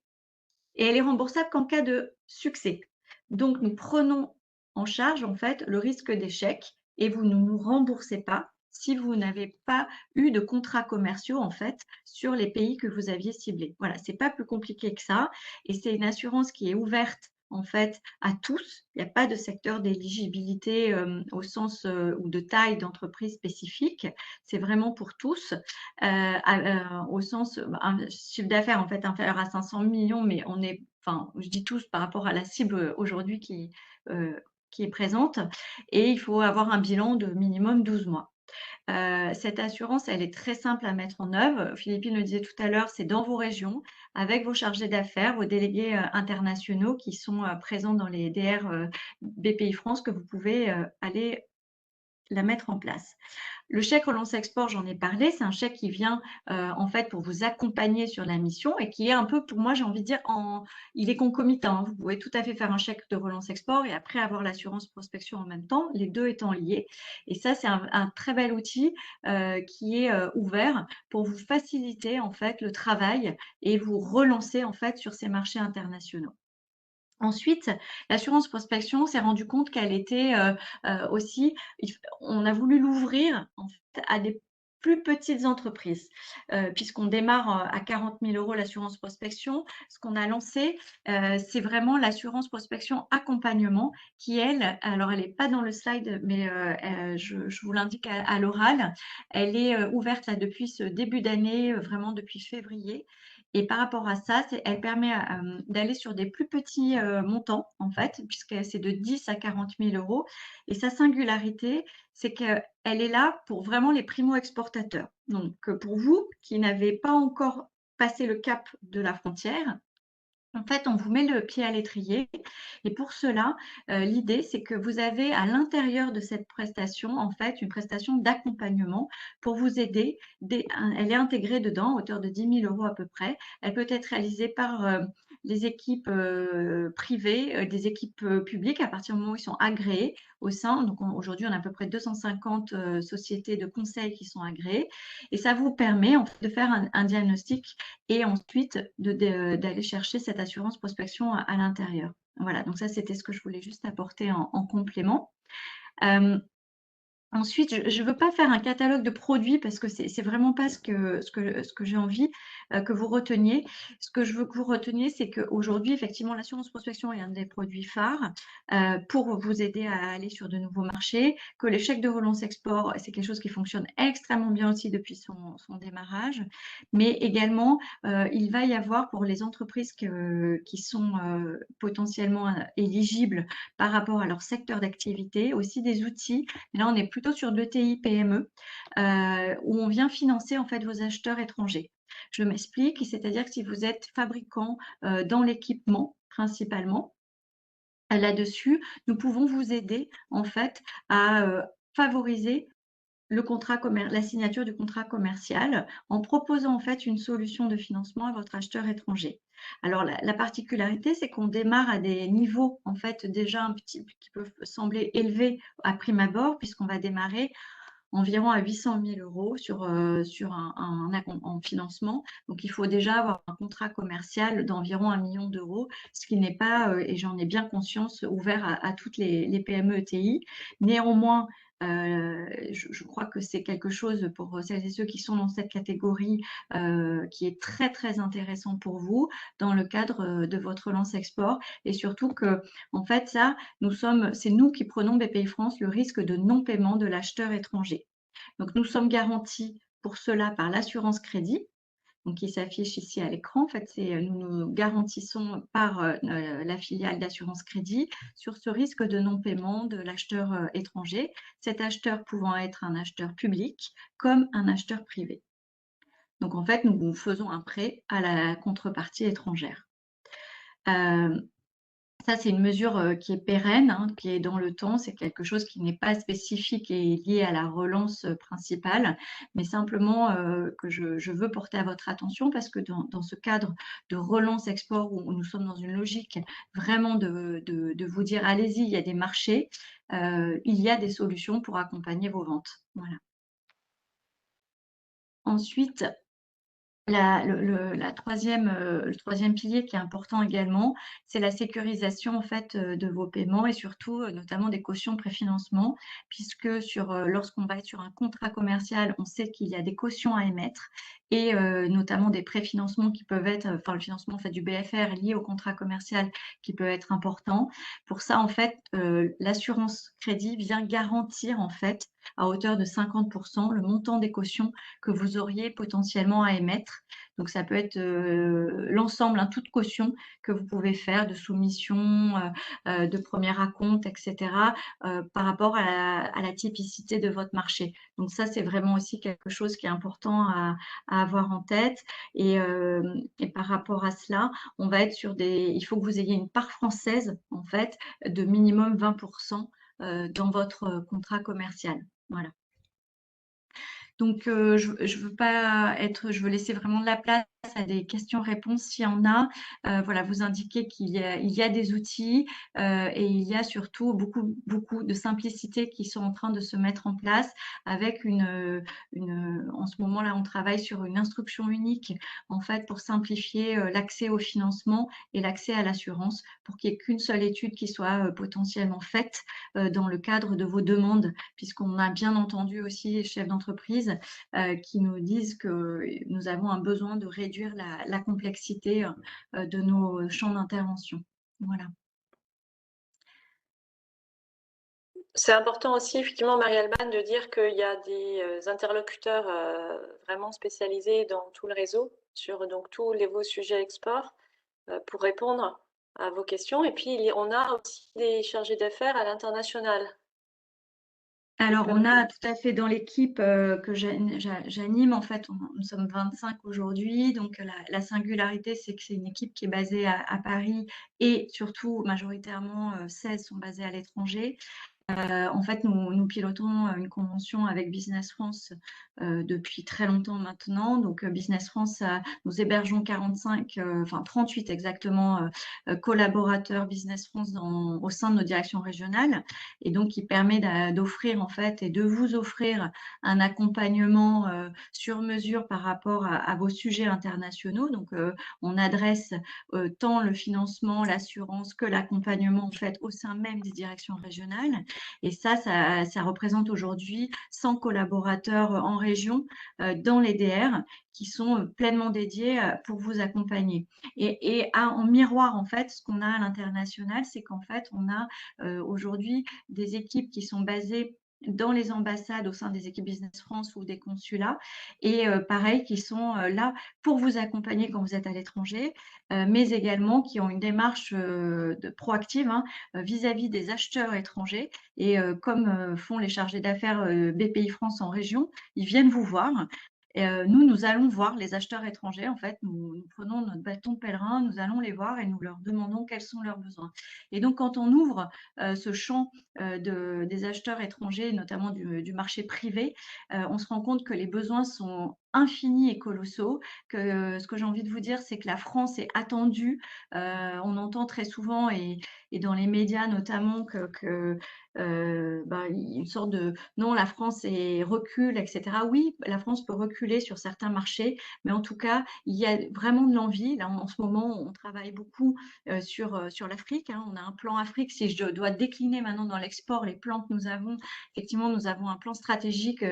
Et elle est remboursable qu'en cas de succès. Donc, nous prenons en charge, en fait, le risque d'échec et vous ne nous remboursez pas si vous n'avez pas eu de contrats commerciaux, en fait, sur les pays que vous aviez ciblés. Voilà, c'est pas plus compliqué que ça. Et c'est une assurance qui est ouverte, en fait, à tous. Il n'y a pas de secteur d'éligibilité au sens ou de taille d'entreprise spécifique. C'est vraiment pour tous, au sens un chiffre d'affaires en fait inférieur à 500 millions, mais je dis tous par rapport à la cible aujourd'hui qui est présente. Et il faut avoir un bilan de minimum 12 mois. Cette assurance, elle est très simple à mettre en œuvre. Philippine le disait tout à l'heure, c'est dans vos régions, avec vos chargés d'affaires, vos délégués internationaux qui sont présents dans les DR BPI France, que vous pouvez aller la mettre en place. Le chèque relance export, j'en ai parlé, c'est un chèque qui vient en fait pour vous accompagner sur la mission et qui est un peu, pour moi, j'ai envie de dire, il est concomitant. Hein. Vous pouvez tout à fait faire un chèque de relance export et après avoir l'assurance prospection en même temps, les deux étant liés. Et ça, c'est un très bel outil qui est ouvert pour vous faciliter en fait le travail et vous relancer en fait sur ces marchés internationaux. Ensuite, l'assurance prospection s'est rendu compte qu'elle était aussi, on a voulu l'ouvrir en fait, à des plus petites entreprises, puisqu'on démarre à 40 000 € l'assurance prospection. Ce qu'on a lancé, c'est vraiment l'assurance prospection accompagnement qui, elle, alors elle n'est pas dans le slide, mais je vous l'indique à l'oral, elle est ouverte là, depuis ce début d'année, vraiment depuis février. Et par rapport à ça, elle permet d'aller sur des plus petits montants, en fait, puisque c'est de 10 à 40 000 €. Et sa singularité, c'est qu'elle est là pour vraiment les primo-exportateurs. Donc, pour vous qui n'avez pas encore passé le cap de la frontière, en fait, on vous met le pied à l'étrier et pour cela, l'idée, c'est que vous avez à l'intérieur de cette prestation, en fait, une prestation d'accompagnement pour vous aider. Elle est intégrée dedans à hauteur de 10 000 € à peu près. Elle peut être réalisée par les équipes privées, des équipes publiques à partir du moment où ils sont agréés au sein. Donc aujourd'hui, on a à peu près 250 sociétés de conseil qui sont agréées. Et ça vous permet en fait, de faire un diagnostic et ensuite d'aller chercher cette assurance prospection à l'intérieur. Voilà, donc ça, c'était ce que je voulais juste apporter en complément. Ensuite, je ne veux pas faire un catalogue de produits parce que c'est vraiment pas ce que j'ai envie que vous reteniez. Ce que je veux que vous reteniez, c'est qu'aujourd'hui, effectivement, l'assurance prospection est un des produits phares pour vous aider à aller sur de nouveaux marchés, que les chèques de relance export, c'est quelque chose qui fonctionne extrêmement bien aussi depuis son démarrage, mais également, il va y avoir pour les entreprises qui sont potentiellement éligibles par rapport à leur secteur d'activité aussi des outils. Là, on est plutôt sur de l'ETI PME où on vient financer en fait vos acheteurs étrangers. Je m'explique, c'est-à-dire que si vous êtes fabricant dans l'équipement principalement, là-dessus, nous pouvons vous aider en fait à favoriser la signature du contrat commercial en proposant en fait une solution de financement à votre acheteur étranger. Alors la particularité, c'est qu'on démarre à des niveaux en fait déjà un petit qui peuvent sembler élevés à prime abord, puisqu'on va démarrer environ à 800 000 euros sur en financement. Donc, il faut déjà avoir un contrat commercial d'environ 1 million d'euros, ce qui n'est pas, et j'en ai bien conscience, ouvert à toutes les PME ETI. Néanmoins, je crois que c'est quelque chose pour celles et ceux qui sont dans cette catégorie qui est très, très intéressant pour vous dans le cadre de votre relance export. Et surtout que, en fait, ça, c'est nous qui prenons BPI France le risque de non-paiement de l'acheteur étranger. Donc, nous sommes garantis pour cela par l'assurance crédit, donc qui s'affiche ici à l'écran. En fait, nous nous garantissons par la filiale d'assurance crédit sur ce risque de non-paiement de l'acheteur étranger, cet acheteur pouvant être un acheteur public comme un acheteur privé. Donc, en fait, nous faisons un prêt à la contrepartie étrangère. Ça, c'est une mesure qui est pérenne, hein, qui est dans le temps. C'est quelque chose qui n'est pas spécifique et lié à la relance principale, mais simplement que je veux porter à votre attention parce que dans ce cadre de relance export où nous sommes dans une logique vraiment de vous dire allez-y, il y a des marchés, il y a des solutions pour accompagner vos ventes. Voilà. Ensuite, le troisième pilier qui est important également, c'est la sécurisation en fait de vos paiements et surtout notamment des cautions préfinancement, puisque lorsqu'on va être sur un contrat commercial, on sait qu'il y a des cautions à émettre et notamment des préfinancements qui peuvent être, enfin le financement en fait du BFR lié au contrat commercial qui peut être important. Pour ça en fait, l'assurance crédit vient garantir en fait à hauteur de 50% le montant des cautions que vous auriez potentiellement à émettre. Donc, ça peut être l'ensemble, toute caution que vous pouvez faire de soumission, de premier acompte, etc., par rapport à la typicité de votre marché. Donc, ça, c'est vraiment aussi quelque chose qui est important à avoir en tête. Et par rapport à cela, on va être il faut que vous ayez une part française, en fait, de minimum 20% dans votre contrat commercial. Voilà. Donc, je veux laisser vraiment de la place à des questions-réponses s'il y en a. Voilà, vous indiquer qu'il y a des outils et il y a surtout beaucoup, beaucoup de simplicité qui sont en train de se mettre en place avec en ce moment-là, on travaille sur une instruction unique en fait pour simplifier l'accès au financement et l'accès à l'assurance pour qu'il n'y ait qu'une seule étude qui soit potentiellement faite dans le cadre de vos demandes, puisqu'on a bien entendu aussi les chefs d'entreprise qui nous disent que nous avons un besoin de réduire la complexité de nos champs d'intervention. Voilà. C'est important aussi, effectivement, Marie-Alban, de dire qu'il y a des interlocuteurs vraiment spécialisés dans tout le réseau, sur donc tous vos sujets export, pour répondre à vos questions. Et puis, on a aussi des chargés d'affaires à l'international. Alors, on a tout à fait dans l'équipe que j'anime, en fait, nous sommes 25 aujourd'hui. Donc, la singularité, c'est que c'est une équipe qui est basée à Paris et surtout, majoritairement, 16 sont basés à l'étranger. En fait, nous pilotons une convention avec Business France depuis très longtemps maintenant. Donc, Business France, nous hébergeons 38 exactement collaborateurs Business France au sein de nos directions régionales. Et donc, qui permet d'offrir en fait et de vous offrir un accompagnement sur mesure par rapport à vos sujets internationaux. Donc, on adresse tant le financement, l'assurance que l'accompagnement en fait au sein même des directions régionales. Et ça représente aujourd'hui 100 collaborateurs en région dans les DR qui sont pleinement dédiés pour vous accompagner. Et en miroir, en fait, ce qu'on a à l'international, c'est qu'en fait, on a aujourd'hui des équipes qui sont basées dans les ambassades au sein des équipes Business France ou des consulats et pareil qui sont là pour vous accompagner quand vous êtes à l'étranger, mais également qui ont une démarche proactive vis-à-vis des acheteurs étrangers et comme font les chargés d'affaires BPI France en région, ils viennent vous voir. Nous allons voir les acheteurs étrangers. En fait, nous prenons notre bâton de pèlerin, nous allons les voir et nous leur demandons quels sont leurs besoins. Et donc, quand on ouvre ce champ des acheteurs étrangers, notamment du marché privé, on se rend compte que les besoins sont infinis et colossaux, que ce que j'ai envie de vous dire, c'est que la France est attendue. On entend très souvent et dans les médias notamment que une sorte de non, la France recule, etc. Oui, la France peut reculer sur certains marchés, mais en tout cas, il y a vraiment de l'envie. Là, en ce moment, on travaille beaucoup sur l'Afrique. On a un plan Afrique. Si je dois décliner maintenant dans l'export les plans que nous avons, effectivement, nous avons un plan stratégique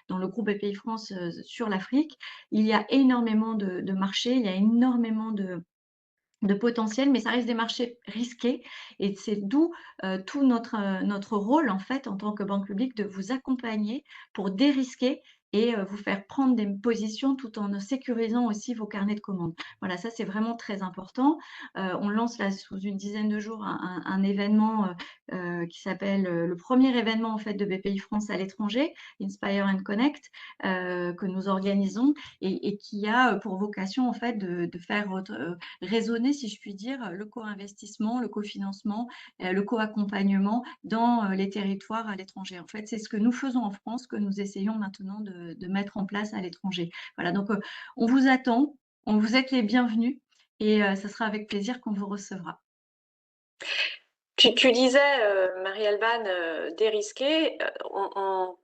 dans le groupe BPI France sur l'Afrique. Il y a énormément de marchés, il y a énormément de potentiel, mais ça reste des marchés risqués et c'est d'où tout notre rôle en fait en tant que banque publique de vous accompagner pour dérisquer et vous faire prendre des positions tout en sécurisant aussi vos carnets de commandes. Voilà, ça c'est vraiment très important. On lance là sous une dizaine de jours un événement qui s'appelle le premier événement en fait de BPI France à l'étranger, Inspire and Connect, que nous organisons et qui a pour vocation en fait de faire résonner, si je puis dire, le co-investissement, le cofinancement, le co-accompagnement dans les territoires à l'étranger. En fait, c'est ce que nous faisons en France, que nous essayons maintenant de mettre en place à l'étranger. Voilà, donc on vous attend, vous êtes les bienvenus et ce sera avec plaisir qu'on vous recevra. Tu disais, Marie-Alban, dérisquer, on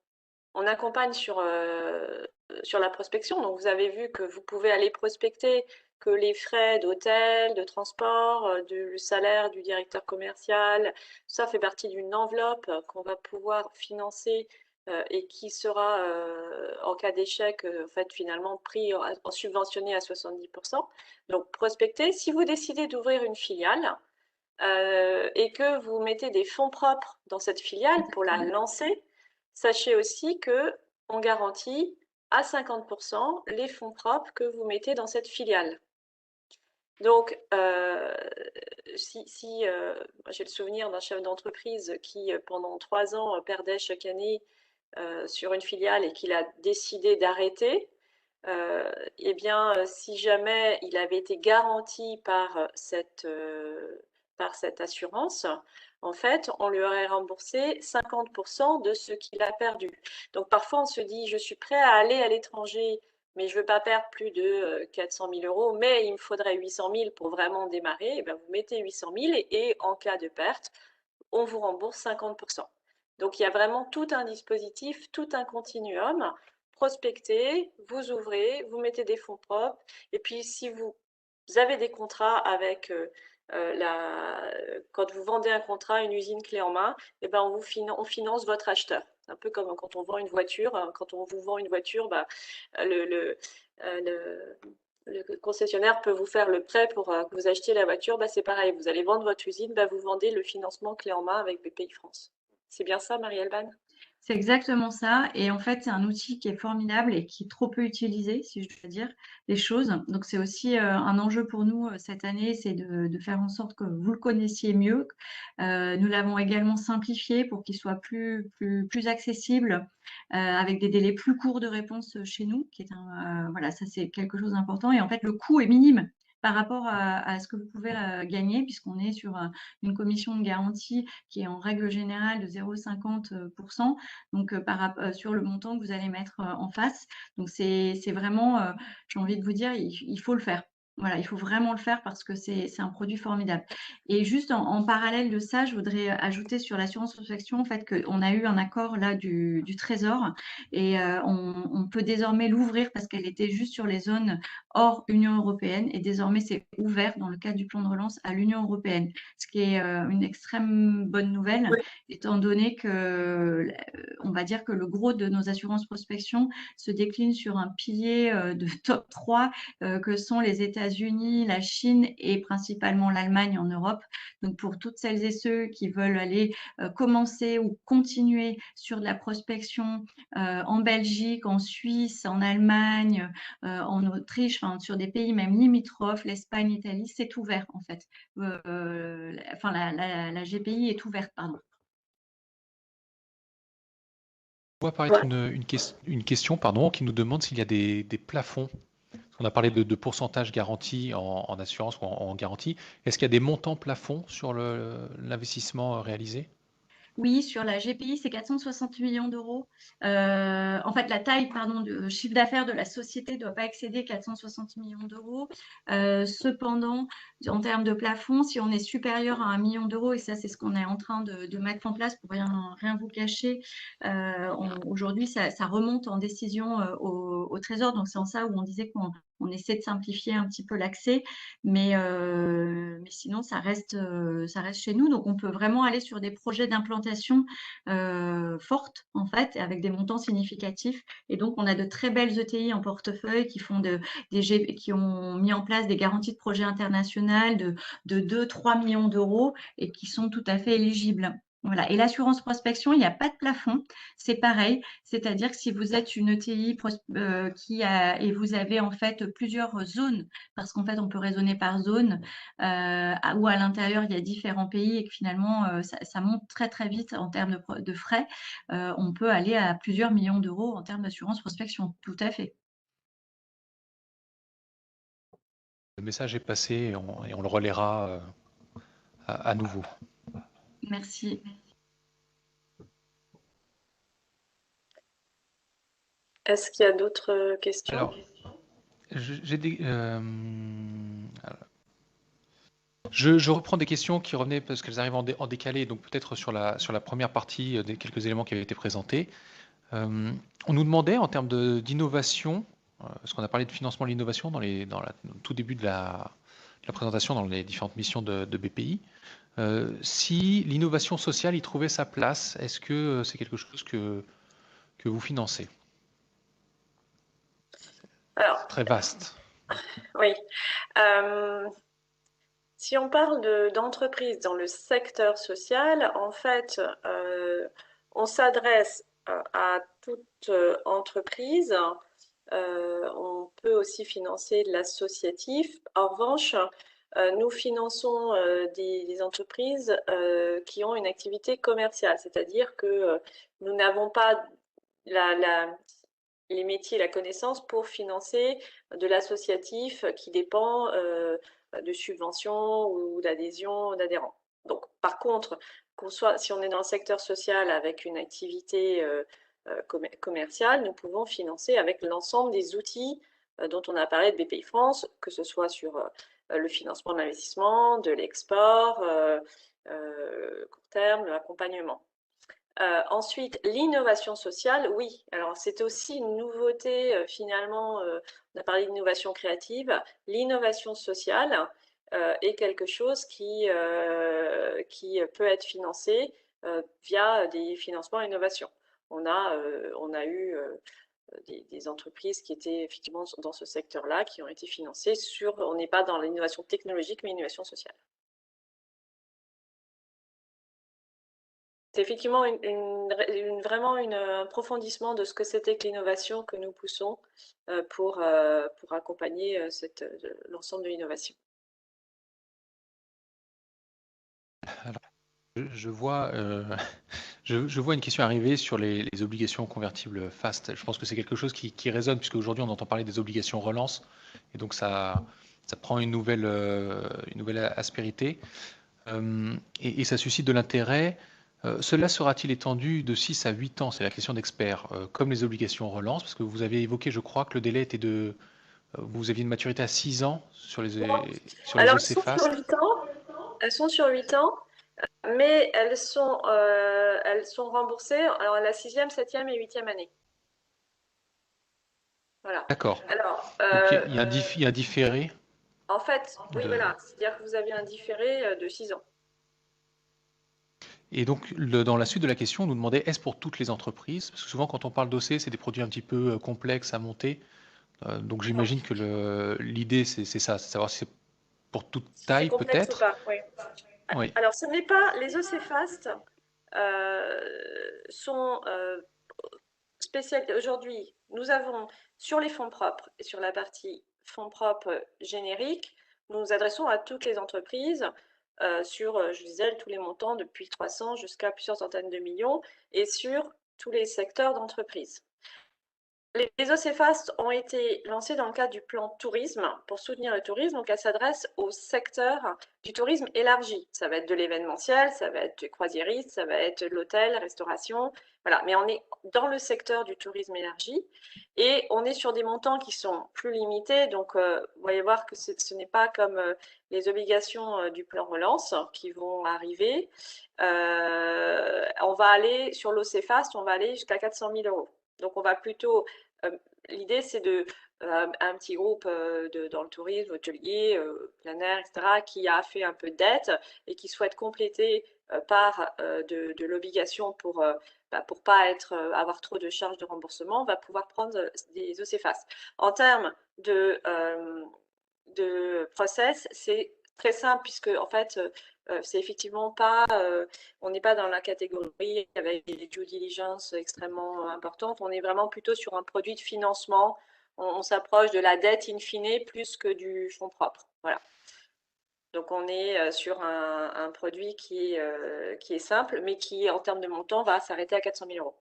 accompagne sur la prospection. Donc, vous avez vu que vous pouvez aller prospecter, que les frais d'hôtel, de transport, du salaire du directeur commercial, ça fait partie d'une enveloppe qu'on va pouvoir financer et qui sera, en cas d'échec, en fait, finalement pris en subventionné à 70%. Donc, prospecter. Si vous décidez d'ouvrir une filiale et que vous mettez des fonds propres dans cette filiale pour la lancer, sachez aussi qu'on garantit à 50% les fonds propres que vous mettez dans cette filiale. Donc, j'ai le souvenir d'un chef d'entreprise qui, pendant 3 ans, perdait chaque année sur une filiale et qu'il a décidé d'arrêter, eh bien, si jamais il avait été garanti par cette assurance, en fait, on lui aurait remboursé 50% de ce qu'il a perdu. Donc, parfois, on se dit, je suis prêt à aller à l'étranger, mais je ne veux pas perdre plus de 400 000 euros, mais il me faudrait 800 000 pour vraiment démarrer. Et bien, vous mettez 800 000 et en cas de perte, on vous rembourse 50%. Donc, il y a vraiment tout un dispositif, tout un continuum. Prospectez, vous ouvrez, vous mettez des fonds propres. Et puis, si vous avez des contrats avec quand vous vendez un contrat, une usine clé en main, eh ben on finance votre acheteur. C'est un peu comme quand on vend une voiture. Quand on vous vend une voiture, le concessionnaire peut vous faire le prêt pour que vous achetiez la voiture. C'est pareil, vous allez vendre votre usine, vous vendez le financement clé en main avec BPI France. C'est bien ça, Marie-Alban? C'est exactement ça. Et en fait, c'est un outil qui est formidable et qui est trop peu utilisé, si je dois dire les choses. Donc, c'est aussi un enjeu pour nous cette année, c'est de faire en sorte que vous le connaissiez mieux. Nous l'avons également simplifié pour qu'il soit plus accessible, avec des délais plus courts de réponse chez nous, qui est voilà, ça c'est quelque chose d'important. Et en fait, le coût est minime par rapport à ce que vous pouvez gagner, puisqu'on est sur une commission de garantie qui est en règle générale de 0,50%, donc sur le montant que vous allez mettre en face. Donc c'est vraiment, j'ai envie de vous dire, il faut le faire. Voilà, il faut vraiment le faire parce que c'est un produit formidable. Et juste en parallèle de ça, je voudrais ajouter sur l'assurance prospection, en fait, qu'on a eu un accord là du Trésor et on peut désormais l'ouvrir parce qu'elle était juste sur les zones hors Union européenne et désormais c'est ouvert dans le cadre du plan de relance à l'Union européenne, ce qui est une extrême bonne nouvelle, Oui. étant donné que on va dire que le gros de nos assurances prospection se décline sur un pilier de top 3 que sont les États-Unis, la Chine et principalement l'Allemagne en Europe. Donc pour toutes celles et ceux qui veulent aller commencer ou continuer sur de la prospection en Belgique, en Suisse, en Allemagne, en Autriche, enfin sur des pays même limitrophes, l'Espagne, l'Italie, c'est ouvert en fait. Enfin la GPI est ouverte, pardon. On voit apparaître une question qui nous demande s'il y a des plafonds. On a parlé de pourcentage garanti en assurance ou en garantie. Est-ce qu'il y a des montants plafonds sur l'investissement réalisé? Oui, sur la GPI, c'est 460 millions d'euros. En fait, la taille, pardon, de chiffre d'affaires de la société ne doit pas excéder 460 millions d'euros. Cependant, en termes de plafond, si on est supérieur à 1 million d'euros, et ça, c'est ce qu'on est en train de mettre en place pour rien vous cacher, aujourd'hui, ça remonte en décision au Trésor. Donc, c'est en ça où on disait qu'on essaie de simplifier un petit peu l'accès, mais sinon, ça reste chez nous. Donc, on peut vraiment aller sur des projets d'implantation fortes, en fait, avec des montants significatifs. Et donc, on a de très belles ETI en portefeuille qui qui ont mis en place des garanties de projets internationaux de 2-3 millions d'euros et qui sont tout à fait éligibles. Voilà. Et l'assurance prospection, il n'y a pas de plafond. C'est pareil. C'est-à-dire que si vous êtes une ETI et vous avez en fait plusieurs zones, parce qu'en fait, on peut raisonner par zone, où à l'intérieur, il y a différents pays et que finalement, ça monte très, très vite en termes de frais, on peut aller à plusieurs millions d'euros en termes d'assurance prospection. Tout à fait. Le message est passé et on le relaiera à nouveau. Merci. Est-ce qu'il y a d'autres questions? Alors, je reprends des questions qui revenaient parce qu'elles arrivent en décalé, donc peut-être sur la première partie des quelques éléments qui avaient été présentés. On nous demandait en termes d'innovation, parce qu'on a parlé de financement de l'innovation dans le tout début de la présentation dans les différentes missions de BPI, si l'innovation sociale y trouvait sa place, est-ce que c'est quelque chose que vous financez? Alors, Très vaste. oui. Si on parle d'entreprises dans le secteur social, en fait, on s'adresse à toute entreprise. On peut aussi financer de l'associatif. En revanche, nous finançons des entreprises qui ont une activité commerciale, c'est-à-dire que nous n'avons pas les métiers et la connaissance pour financer de l'associatif qui dépend de subventions ou d'adhésions d'adhérents. Donc, par contre, si on est dans le secteur social avec une activité commerciale, nous pouvons financer avec l'ensemble des outils dont on a parlé de BPI France, que ce soit sur le financement de l'investissement, de l'export, court terme, l'accompagnement. Ensuite, l'innovation sociale, oui. Alors, c'est aussi une nouveauté, finalement, on a parlé d'innovation créative. L'innovation sociale est quelque chose qui peut être financé via des financements innovation. On a eu des entreprises qui étaient effectivement dans ce secteur-là, qui ont été financées on n'est pas dans l'innovation technologique, mais l'innovation sociale. C'est effectivement vraiment un approfondissement de ce que c'était que l'innovation que nous poussons pour accompagner l'ensemble de l'innovation. Je vois, je vois une question arriver sur les obligations convertibles FAST. Je pense que c'est quelque chose qui résonne, puisque aujourd'hui on entend parler des obligations relance, et donc ça ça prend une nouvelle aspérité et ça suscite de l'intérêt. Cela sera-t-il étendu de 6 à 8 ans? C'est la question d'experts, comme les obligations relance, parce que vous avez évoqué, je crois, que le délai était de... vous aviez une maturité à 6 ans sur les Alors, OC elles sont sur Fast. 8 ans. Elles sont sur 8 ans, mais elles sont remboursées alors, à la 6e, 7e et 8e année. Voilà. D'accord. Alors, Donc il y a un différé. en fait, oui, de... voilà. C'est-à-dire que vous avez un différé de 6 ans. Et donc, dans la suite de la question, on nous demandait, est-ce pour toutes les entreprises? Parce que souvent, quand on parle d'OC, c'est des produits un petit peu complexes à monter. Donc, j'imagine que l'idée, c'est ça, c'est savoir si c'est pour toute Si c'est taille, complexe ou peut-être. pas, oui. Oui. Alors, ce n'est pas les OC Fast sont spécialisés. Aujourd'hui, nous avons sur les fonds propres et sur la partie fonds propres génériques, nous nous adressons à toutes les entreprises sur, je disais, tous les montants depuis 300 jusqu'à plusieurs centaines de millions et sur tous les secteurs d'entreprise. Les OC Fast ont été lancés dans le cadre du plan tourisme pour soutenir le tourisme. Donc, elles s'adressent au secteur du tourisme élargi. Ça va être de l'événementiel, ça va être du croisiériste, ça va être de l'hôtel, restauration. Voilà. Mais on est dans le secteur du tourisme élargi et on est sur des montants qui sont plus limités. Donc, vous voyez voir que ce n'est pas comme les obligations du plan relance qui vont arriver. On va aller sur l'OC Fast, on va aller jusqu'à 400 000 euros. Donc, on va plutôt l'idée, c'est un petit groupe dans le tourisme, hôtelier, plein air, etc., qui a fait un peu de dette et qui souhaite compléter par de l'obligation pour pas avoir trop de charges de remboursement, va pouvoir prendre des OCFAS. En termes de process, c'est très simple puisque en fait, c'est effectivement pas, on n'est pas dans la catégorie avec des due diligence extrêmement importantes. On est vraiment plutôt sur un produit de financement. On s'approche de la dette in fine plus que du fonds propre. Voilà. Donc on est sur un produit qui est simple, mais qui en termes de montant va s'arrêter à 400 000 euros.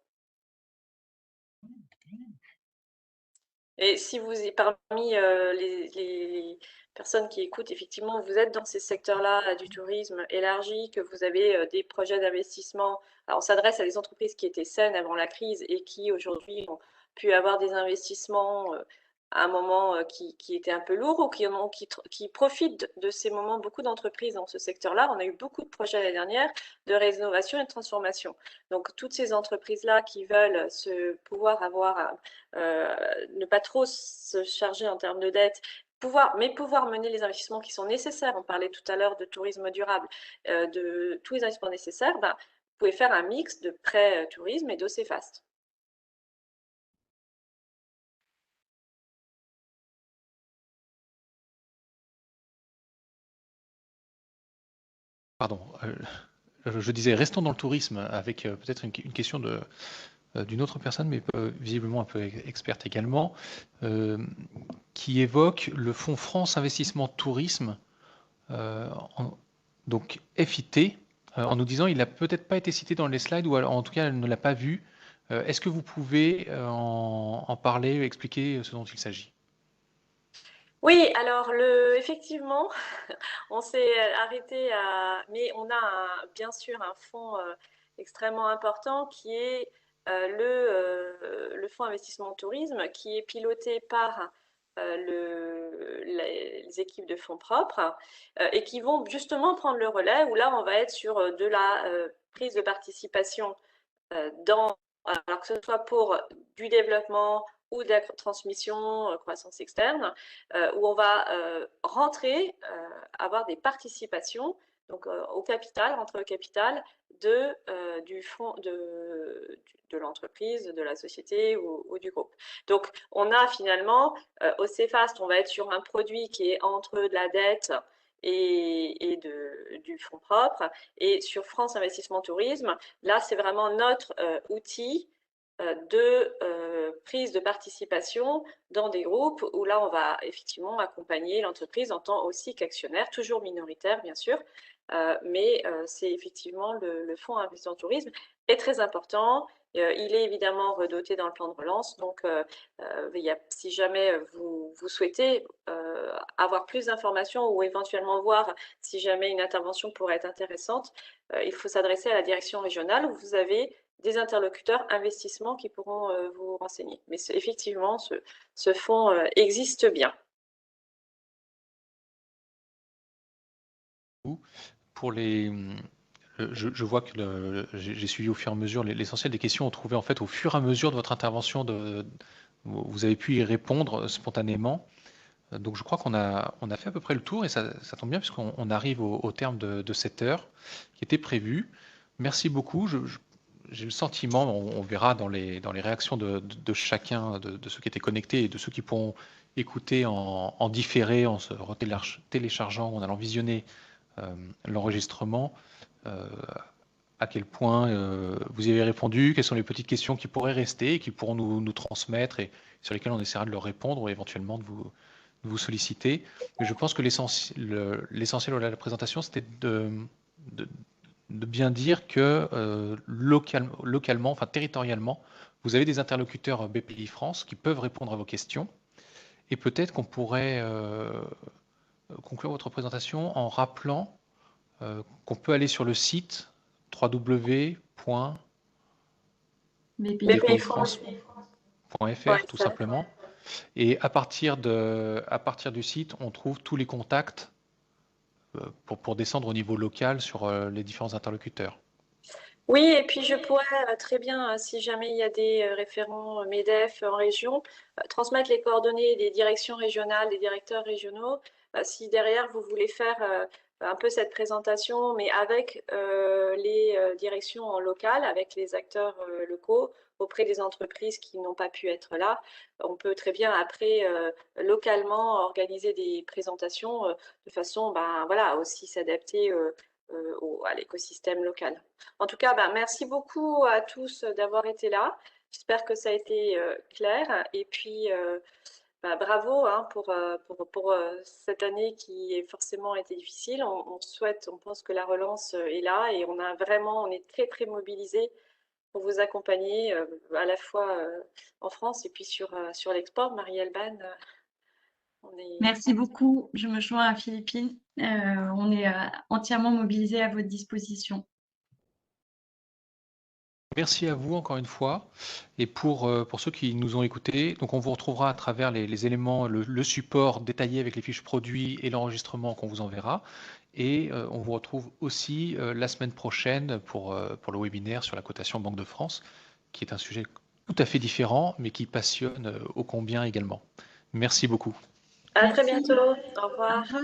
Et si vous êtes parmi les personnes qui écoutent, effectivement, vous êtes dans ces secteurs-là du tourisme élargi, que vous avez des projets d'investissement. Alors, on s'adresse à des entreprises qui étaient saines avant la crise et qui aujourd'hui ont pu avoir des investissements à un moment qui était un peu lourd ou qui profitent de ces moments. Beaucoup d'entreprises dans ce secteur-là, on a eu beaucoup de projets l'année dernière de rénovation et de transformation. Donc, toutes ces entreprises-là qui veulent pouvoir avoir ne pas trop se charger en termes de dette, mais pouvoir mener les investissements qui sont nécessaires. On parlait tout à l'heure de tourisme durable, de tous les investissements nécessaires. Vous pouvez faire un mix de prêt tourisme et d'OC Fast. Pardon. Je disais, restons dans le tourisme avec peut-être une question d'une autre personne, mais visiblement un peu experte également, qui évoque le fonds France Investissement Tourisme, donc FIT, en nous disant il n'a peut-être pas été cité dans les slides, ou en tout cas elle ne l'a pas vu. Est-ce que vous pouvez en parler, expliquer ce dont il s'agit? Oui, alors effectivement, on s'est arrêté mais on a bien sûr un fonds extrêmement important qui est le fonds investissement tourisme, qui est piloté par les équipes de fonds propres et qui vont justement prendre le relais, où là on va être sur de la prise de participation alors que ce soit pour du développement ou de la transmission, croissance externe, où on va rentrer, avoir des participations, donc au capital, rentrer au capital du fonds de l'entreprise, de la société ou du groupe. Donc on a finalement, au CFAST, on va être sur un produit qui est entre de la dette et du fonds propre. Et sur France Investissement Tourisme, là, c'est vraiment notre outil de prise de participation dans des groupes où là, on va effectivement accompagner l'entreprise en tant aussi qu'actionnaire, toujours minoritaire, bien sûr, mais c'est effectivement le fonds Investissement Tourisme est très important Il est évidemment redoté dans le plan de relance, donc si jamais vous souhaitez avoir plus d'informations ou éventuellement voir si jamais une intervention pourrait être intéressante, il faut s'adresser à la direction régionale où vous avez des interlocuteurs investissement qui pourront vous renseigner. Mais effectivement, ce fonds existe bien. Pour les, je vois que j'ai suivi au fur et à mesure l'essentiel des questions. On trouvait en fait au fur et à mesure de votre intervention, vous avez pu y répondre spontanément. Donc je crois qu'on a fait à peu près le tour et ça tombe bien puisqu'on arrive au terme de cette heure qui était prévue. Merci beaucoup. J'ai le sentiment, on verra dans les réactions de chacun, de ceux qui étaient connectés et de ceux qui pourront écouter en différé, en se téléchargeant, en allant visionner l'enregistrement, à quel point vous y avez répondu, quelles sont les petites questions qui pourraient rester et qui pourront nous transmettre et sur lesquelles on essaiera de leur répondre ou éventuellement de vous solliciter. Mais je pense que l'essentiel de la présentation, c'était de bien dire que localement, enfin territorialement, vous avez des interlocuteurs BPI France qui peuvent répondre à vos questions. Et peut-être qu'on pourrait conclure votre présentation en rappelant qu'on peut aller sur le site www.bpifrance.fr tout simplement. Et à partir du site, on trouve tous les contacts pour descendre au niveau local sur les différents interlocuteurs. Oui, et puis je pourrais très bien, si jamais il y a des référents MEDEF en région, transmettre les coordonnées des directions régionales, des directeurs régionaux. Si derrière vous voulez faire un peu cette présentation, mais avec les directions en local, avec les acteurs locaux, auprès des entreprises qui n'ont pas pu être là, on peut très bien après localement organiser des présentations de façon, voilà, aussi s'adapter à l'écosystème local. En tout cas, merci beaucoup à tous d'avoir été là. J'espère que ça a été clair. Et puis, bravo pour cette année qui a forcément été difficile. On pense que la relance est là et on est très, très mobilisés pour vous accompagner à la fois en France et puis sur l'export. Marie-Alban, Merci beaucoup. Je me joins à Philippine. On est entièrement mobilisés à votre disposition. Merci à vous encore une fois. Et pour ceux qui nous ont écoutés, donc on vous retrouvera à travers les éléments, le support détaillé avec les fiches produits et l'enregistrement qu'on vous enverra. Et on vous retrouve aussi la semaine prochaine pour le webinaire sur la cotation Banque de France, qui est un sujet tout à fait différent, mais qui passionne ô combien également. Merci beaucoup. À très bientôt. Au revoir. Au revoir.